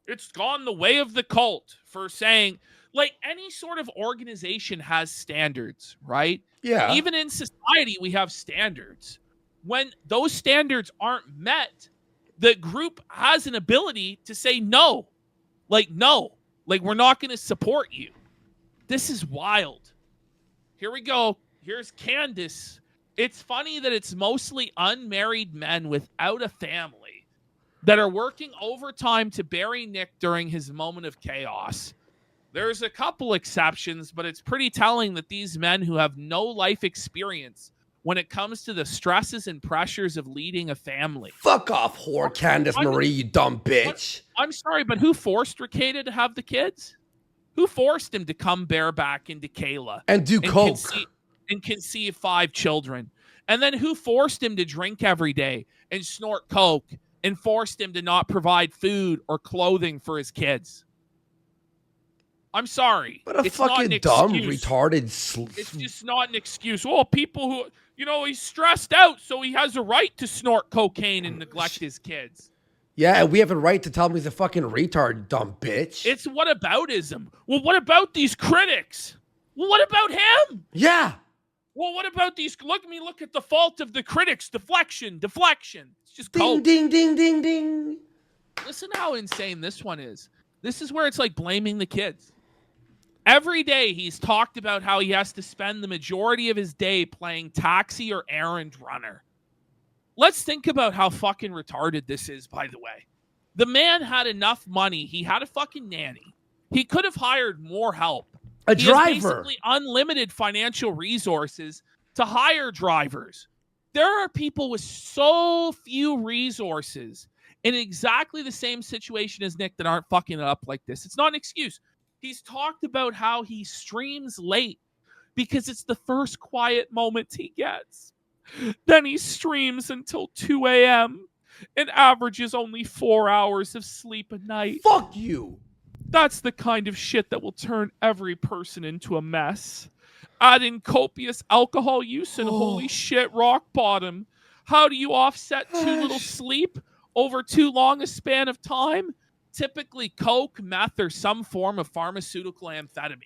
It's gone the way of the cult for saying, like, any sort of organization has standards, right? Yeah. Even in society, we have standards. When those standards aren't met, the group has an ability to say no. Like, no. Like, we're not going to support you. This is wild. Here we go. Here's Candace. It's funny that it's mostly unmarried men without a family that are working overtime to bury Nick during his moment of chaos. There's a couple exceptions, but it's pretty telling that these men who have no life experience when it comes to the stresses and pressures of leading a family. Fuck off, whore Candace Marie, you dumb bitch. I'm sorry, but who forced Rekieta to have the kids? Who forced him to come bareback into Kayla? And do coke. And conceive 5 children? And then who forced him to drink every day and snort coke and forced him to not provide food or clothing for his kids? I'm sorry. But it's fucking dumb, retarded... It's just not an excuse. Well, people who... You know, he's stressed out, so he has a right to snort cocaine and neglect his kids. Yeah, and we have a right to tell him he's a fucking retard, dumb bitch. It's whataboutism. Well, what about these critics? Well, what about him? Yeah. Well, what about these? Look at the fault of the critics. Deflection. It's just ding, coke. ding, ding, ding, ding. Listen how insane this one is. This is where it's like blaming the kids. Every day he's talked about how he has to spend the majority of his day playing taxi or errand runner. Let's think about how fucking retarded this is, by the way. The man had enough money. He had a fucking nanny. He could have hired more help. A driver. He has basically unlimited financial resources to hire drivers. There are people with so few resources in exactly the same situation as Nick that aren't fucking it up like this. It's not an excuse. He's talked about how he streams late because it's the first quiet moment he gets. Then he streams until 2 a.m. and averages only 4 hours of sleep a night. Fuck you. That's the kind of shit that will turn every person into a mess. Add in copious alcohol use and holy shit, rock bottom. How do you offset too little sleep over too long a span of time? Typically coke, meth, or some form of pharmaceutical amphetamine.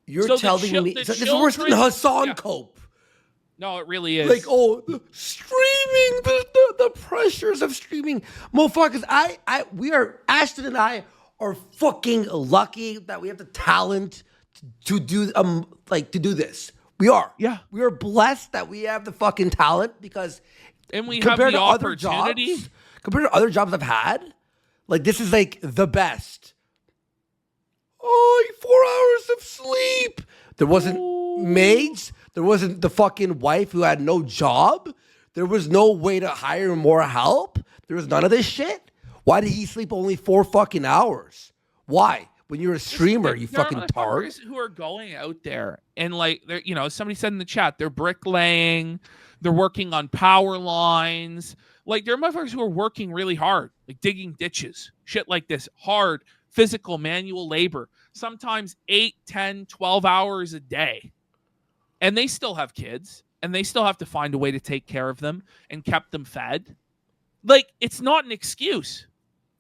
You're telling me this is worse than Hassan cope. No, it really is. Like, the streaming, the pressures of streaming. Motherfuckers, Ashton and I are fucking lucky that we have the talent to do this. We are. Yeah. We are blessed that we have the fucking talent because and we have the opportunity. Compared to other jobs I've had, like this is like the best. 4 hours of sleep. There wasn't maids. There wasn't the fucking wife who had no job. There was no way to hire more help. There was none of this shit. Why did he sleep only 4 fucking hours? Why? When you're a streamer, you fucking tard. Who are going out there and like, they're, somebody said in the chat, they're bricklaying, they're working on power lines. Like, there are motherfuckers who are working really hard, like digging ditches, shit like this, hard, physical, manual labor, sometimes 8, 10, 12 hours a day. And they still have kids, and they still have to find a way to take care of them and kept them fed. Like, it's not an excuse.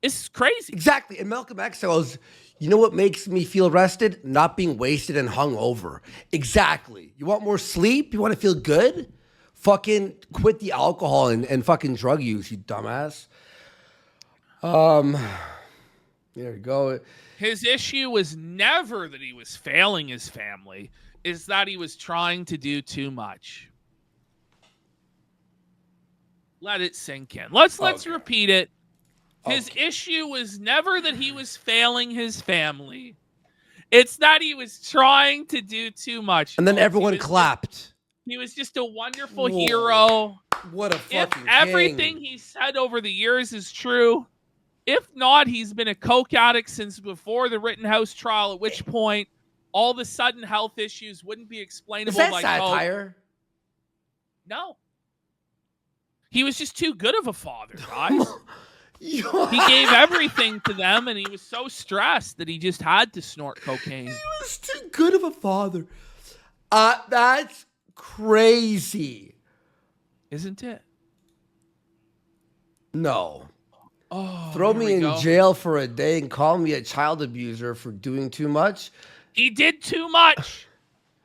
It's crazy. Exactly. And Malcolm X goes, you know what makes me feel rested? Not being wasted and hungover. Exactly. You want more sleep? You want to feel good? Fucking quit the alcohol and fucking drug use, you dumbass. There you go. His issue was never that he was failing his family. Is that he was trying to do too much. Let it sink in. Let's repeat it. His issue was never that he was failing his family. It's that he was trying to do too much. And then everyone clapped. He was just a wonderful hero. What a fucking If everything he said over the years is true, if not, he's been a coke addict since before the Rittenhouse trial, at which point all of a sudden health issues wouldn't be explainable by satire? coke. No. He was just too good of a father, guys. He gave everything to them, and he was so stressed that he just had to snort cocaine. He was too good of a father. That's crazy. Isn't it? No. Oh, throw me in jail for a day and call me a child abuser for doing too much. He did too much.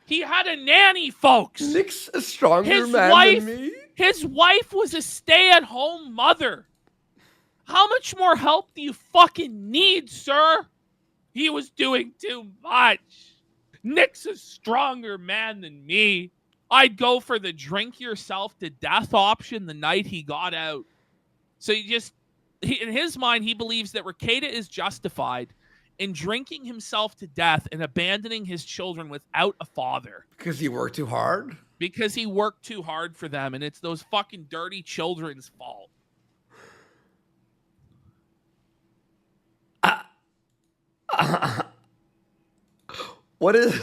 He had a nanny, folks. Nick's a stronger man than me. His wife was a stay-at-home mother. How much more help do you fucking need, sir? He was doing too much. Nick's a stronger man than me. I'd go for the drink yourself to death option the night he got out. So in his mind, he believes that Rekieta is justified in drinking himself to death and abandoning his children without a father. Because he worked too hard? Because he worked too hard for them, and it's those fucking dirty children's fault. What is...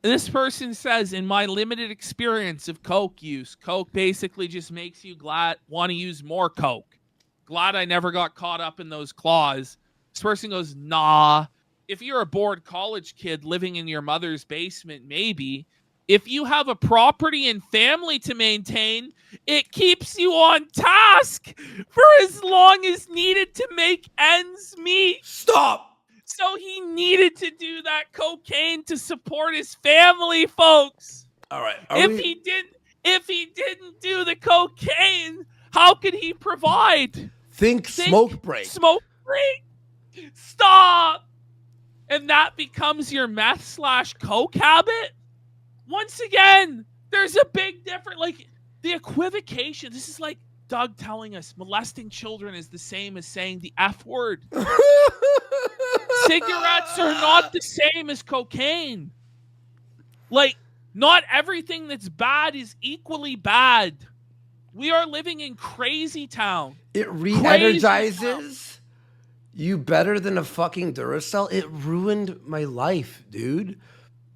This person says, in my limited experience of coke use, coke basically just makes you want to use more coke. Glad I never got caught up in those claws. This person goes, nah. If you're a bored college kid living in your mother's basement, maybe. If you have a property and family to maintain, it keeps you on task for as long as needed to make ends meet. Stop! So he needed to do that cocaine to support his family, folks. All right. If he didn't do the cocaine, how could he provide? Think smoke break. Smoke break. Stop. And that becomes your meth/coke habit. Once again, there's a big difference. Like the equivocation. This is like Doug telling us molesting children is the same as saying the F word. Cigarettes are not the same as cocaine. Like, not everything that's bad is equally bad. We are living in crazy town. It re-energizes you better than a fucking Duracell. It ruined my life, dude.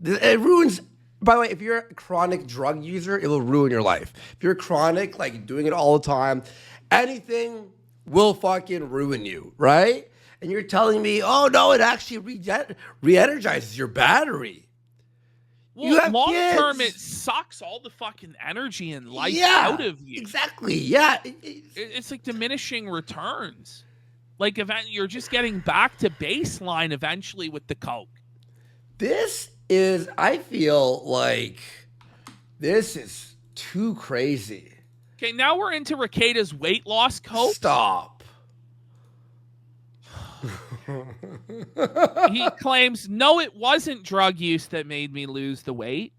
It ruins by the way, if you're a chronic drug user, it will ruin your life. If you're chronic, like doing it all the time, anything will fucking ruin you, right? And you're telling me, oh no, it actually re-energizes your battery. Well, long term, it sucks all the fucking energy and life out of you. Exactly. Yeah. It's like diminishing returns. Like you're just getting back to baseline eventually with the coke. I feel like this is too crazy. Okay, now we're into Rekieta's weight loss coke. Stop. He claims, no, it wasn't drug use that made me lose the weight.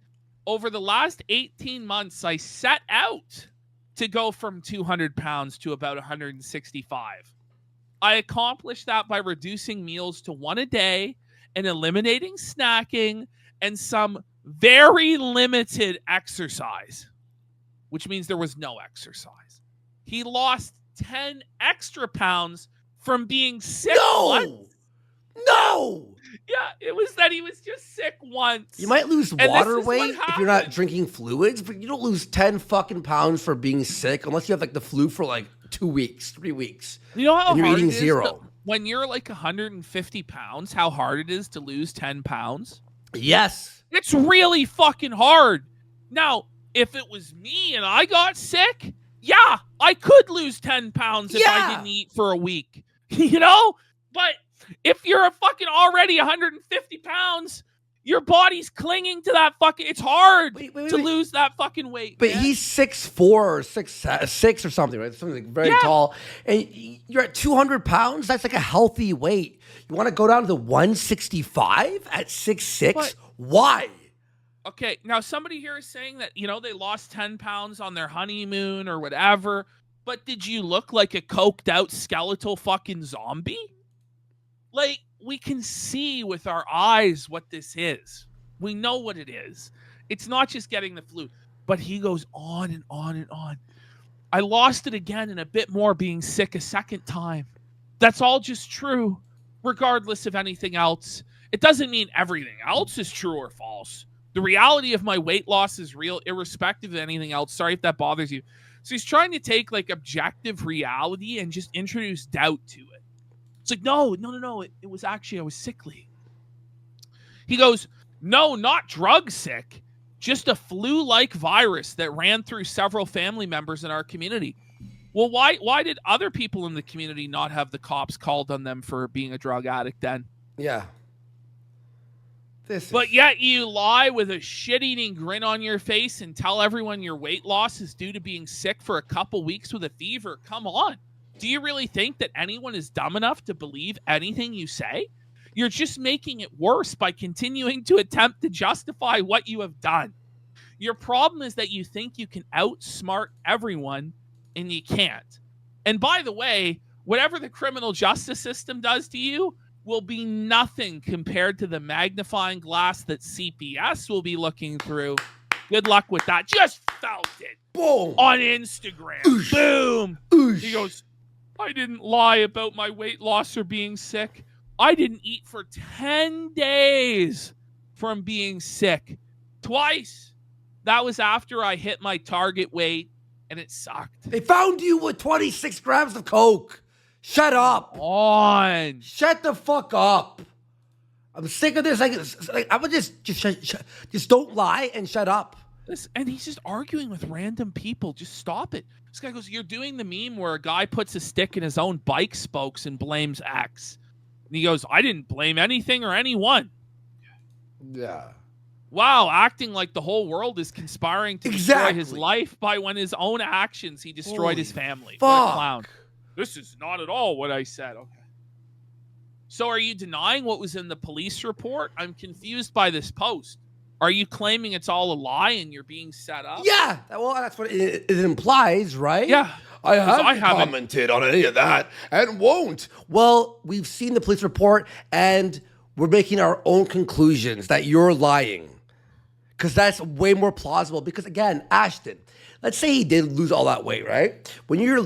Over the last 18 months, I set out to go from 200 pounds to about 165. I accomplished that by reducing meals to 1 a day and eliminating snacking and some very limited exercise, which means there was no exercise. He lost 10 extra pounds from being sick once. No! Yeah, it was that he was just sick once. You might lose water weight if you're not drinking fluids, but you don't lose 10 fucking pounds for being sick unless you have like the flu for like 2 weeks, 3 weeks. You know how and you're hard eating it is zero. When you're like 150 pounds, how hard it is to lose 10 pounds? Yes. It's really fucking hard. Now, if it was me and I got sick, yeah, I could lose 10 pounds if I didn't eat for a week. You know? But if you're a fucking already 150 pounds, your body's clinging to that fucking... It's hard to lose that fucking weight. But he's 6'4" or 6'6" or something, right? Something like very tall. And you're at 200 pounds? That's like a healthy weight. You want to go down to 165 at 6'6"? Why? Okay, now somebody here is saying that, you know, they lost 10 pounds on their honeymoon or whatever, but did you look like a coked out skeletal fucking zombie? Like, we can see with our eyes what this is. We know what it is. It's not just getting the flu, but he goes on and on and on. I lost it again and a bit more being sick a second time. That's all just true, regardless of anything else. It doesn't mean everything else is true or false. The reality of my weight loss is real, irrespective of anything else. Sorry if that bothers you. So he's trying to take like objective reality and just introduce doubt to it. It's like, no. It was actually, I was sickly. He goes, no, not drug sick. Just a flu-like virus that ran through several family members in our community. Well, why did other people in the community not have the cops called on them for being a drug addict then? Yeah. But yet you lie with a shit-eating grin on your face and tell everyone your weight loss is due to being sick for a couple weeks with a fever. Come on. Do you really think that anyone is dumb enough to believe anything you say? You're just making it worse by continuing to attempt to justify what you have done. Your problem is that you think you can outsmart everyone, and you can't. And by the way, whatever the criminal justice system does to you will be nothing compared to the magnifying glass that CPS will be looking through. Good luck with that. Just felt it. Boom. On Instagram. Oosh. Boom. Oosh. He goes, I didn't lie about my weight loss or being sick. I didn't eat for 10 days from being sick. Twice. That was after I hit my target weight, and it sucked. They found you with 26 grams of coke. Shut up. On. Shut the fuck up. I'm sick of this. Like I would just don't lie and shut up. And he's just arguing with random people. Just stop it. This guy goes, you're doing the meme where a guy puts a stick in his own bike spokes and blames X. And he goes, I didn't blame anything or anyone. Yeah. Wow, acting like the whole world is conspiring to destroy his life by when his own actions he destroyed his family. Fuck. What a clown. This is not at all what I said. Okay. So are you denying what was in the police report? I'm confused by this post. Are you claiming it's all a lie and you're being set up? Yeah. Well, that's what it implies, right? Yeah. I haven't commented on any of that and won't. Well, we've seen the police report and we're making our own conclusions that you're lying. Because that's way more plausible. Because again, Ashton, let's say he did lose all that weight, right? When you're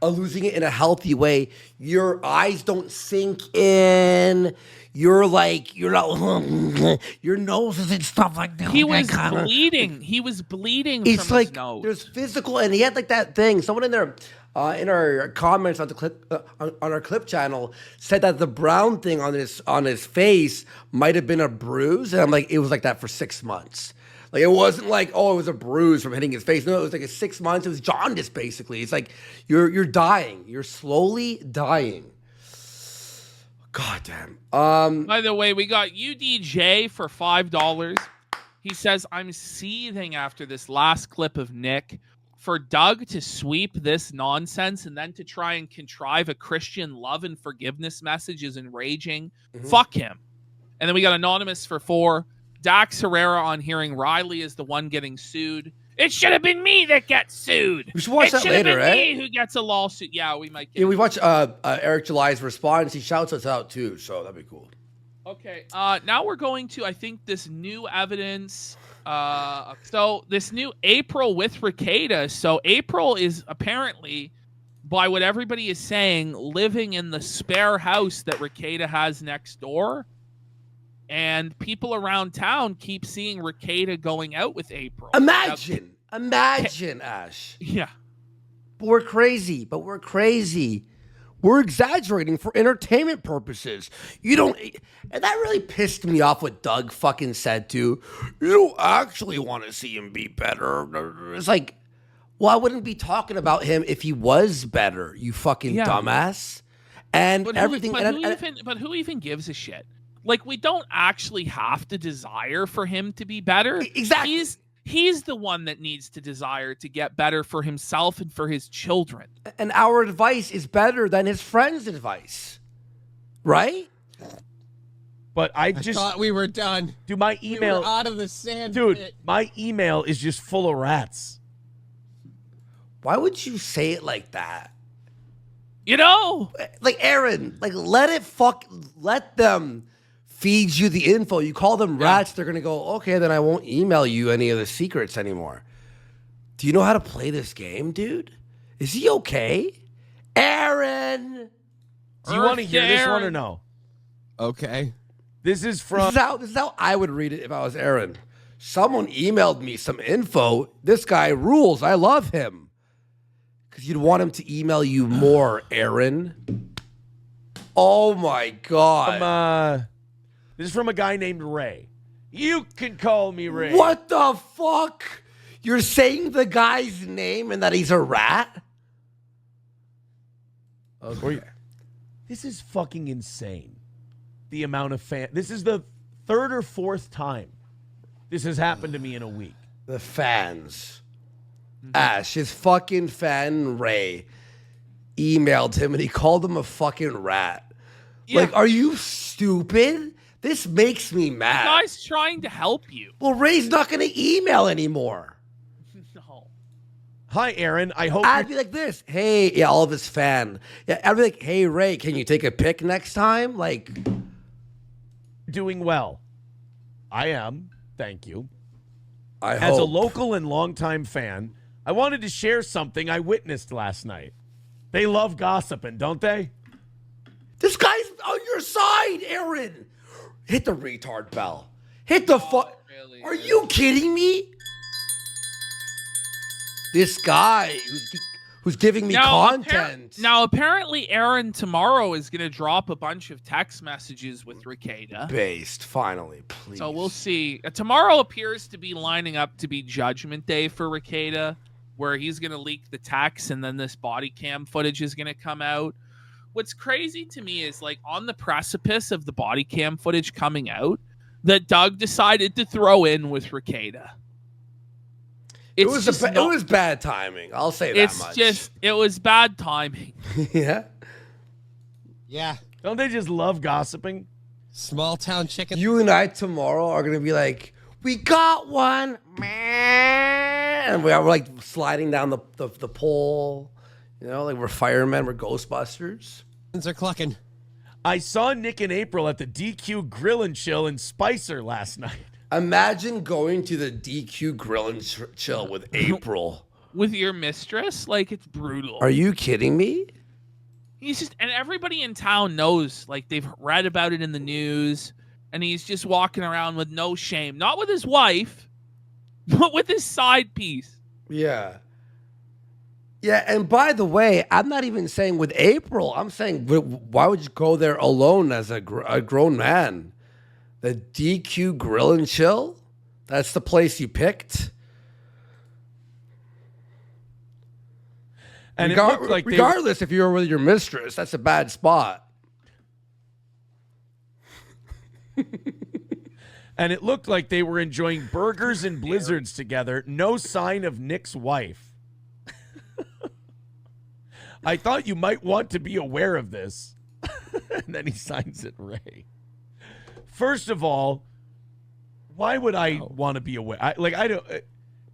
losing it in a healthy way. Your eyes don't sink in. You're like, you're not, your nose isn't stuff like that. He was bleeding. He was bleeding It's from like, his nose. there's physical, and he had like that thing. Someone in there, in our comments on the clip, on our clip channel said that the brown thing on his face might have been a bruise. And I'm like, it was like that for 6 months. Like, it wasn't like, oh, it was a bruise from hitting his face. No, it was like 6 months. It was jaundice, basically. It's like, you're dying. You're slowly dying. God damn. By the way, we got UDJ for $5. He says, I'm seething after this last clip of Nick. For Doug to sweep this nonsense and then to try and contrive a Christian love and forgiveness message is enraging. Fuck him. And then we got Anonymous for $4. Dax Herrera on hearing Riley is the one getting sued. It should have been me that gets sued. We should watch that later, right? eh? Me who gets a lawsuit. Yeah, we might get we watch Eric July's response. He shouts us out too, so that'd be cool. Okay, now we're going to, I think, this new evidence. So this new April with Rekieta. So April is apparently, by what everybody is saying, living in the spare house that Rekieta has next door. And people around town keep seeing Rekieta going out with April. Imagine, Ash. Yeah. But we're crazy. We're exaggerating for entertainment purposes. And that really pissed me off what Doug fucking said too. You don't actually want to see him be better. It's like, well, I wouldn't be talking about him if he was better, you fucking dumbass. And but everything. But who even gives a shit? Like, we don't actually have to desire for him to be better. Exactly. He's the one that needs to desire to get better for himself and for his children. And our advice is better than his friend's advice. Right? But I thought we were done. Dude, my email... We were out of the sand Dude, my email is just full of rats. Why would you say it like that? You know? Like, Aaron, like, let them feed you the info. You call them rats, they're going to go, okay, then I won't email you any of the secrets anymore. Do you know how to play this game, dude? Is he okay? Aaron! Do you want to hear this one or no? Okay. This is from... This is how I would read it if I was Aaron. Someone emailed me some info. This guy rules. I love him. Because you'd want him to email you more, Aaron. Oh, my God. This is from a guy named Ray. You can call me Ray. What the fuck? You're saying the guy's name and that he's a rat? Okay. This is fucking insane. The amount of This is the third or fourth time this has happened to me in a week. The fans. Ash, his fucking fan Ray emailed him and he called him a fucking rat. Yeah. Like, are you stupid? This makes me mad. The guy's trying to help you. Well, Ray's not going to email anymore. No. Hi, Aaron. I hope I'd be like this. Hey, yeah, all of his fan. Yeah, I'd be like, hey, Ray, can you take a pic next time? Like, doing well. I am. Thank you. As a local and longtime fan, I wanted to share something I witnessed last night. They love gossiping, don't they? This guy's on your side, Aaron. Hit the retard bell. Hit the fuck. Really? Are you kidding me? This guy who's giving me content. Now, apparently, Aaron tomorrow is going to drop a bunch of text messages with Rekieta. Based, finally, please. So we'll see. Tomorrow appears to be lining up to be Judgment Day for Rekieta, where he's going to leak the text and then this body cam footage is going to come out. What's crazy to me is, like, on the precipice of the body cam footage coming out, that Doug decided to throw in with Rekieta. It was bad timing. I'll say that much. It was bad timing. Yeah. Yeah. Don't they just love gossiping? Small town chicken. You and I tomorrow are going to be like, we got one, man. And we're like sliding down the pole. You know, like we're firemen, we're Ghostbusters. Are clucking. I saw Nick and April at the DQ Grill and Chill in Spicer last night. Imagine going to the DQ Grill and Chill with April. with your mistress. Like, it's brutal. Are you kidding me? He's just, and everybody in town knows, like, they've read about it in the news, and he's just walking around with no shame. Not with his wife, but with his side piece. Yeah. Yeah, and by the way, I'm not even saying with April. I'm saying, why would you go there alone as a grown man? The DQ Grill and Chill? That's the place you picked? And it looked like regardless if you were with your mistress, that's a bad spot. And it looked like they were enjoying burgers and blizzards together. No sign of Nick's wife. I thought you might want to be aware of this. And then he signs it, Ray. First of all, why would I want to be aware? I don't.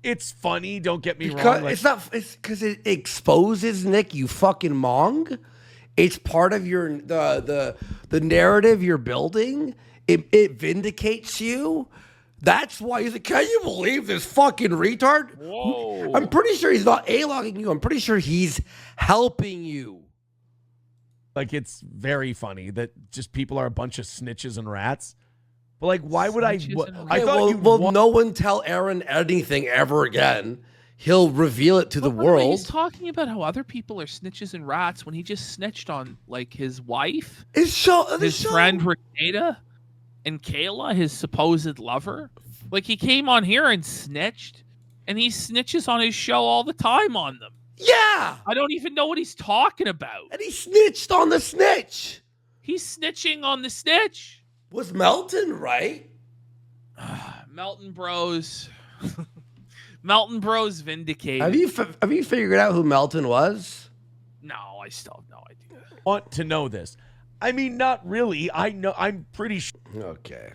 It's funny. Don't get me wrong. It's not. It's because it exposes Nick. You fucking mong. It's part of your the narrative you're building. It vindicates you. That's why he's like, can you believe this fucking retard? Whoa. I'm pretty sure he's not A-logging you. I'm pretty sure he's helping you. Like, it's very funny that just people are a bunch of snitches and rats. But, like, why would I? I thought no one tell Aaron anything ever again. He'll reveal it to the world. He's talking about how other people are snitches and rats when he just snitched on, like, his wife, his friend Rekieta, and Kayla, his supposed lover. Like, he came on here and snitched, and he snitches on his show all the time on them. Yeah! I don't even know what he's talking about. And he snitched on the snitch. He's snitching on the snitch. Was Melton right? Melton Bros. Melton Bros vindicated. Have you figured out who Melton was? No, I still have no idea. Want to know this. I mean, not really. I know. I'm pretty sure. Okay.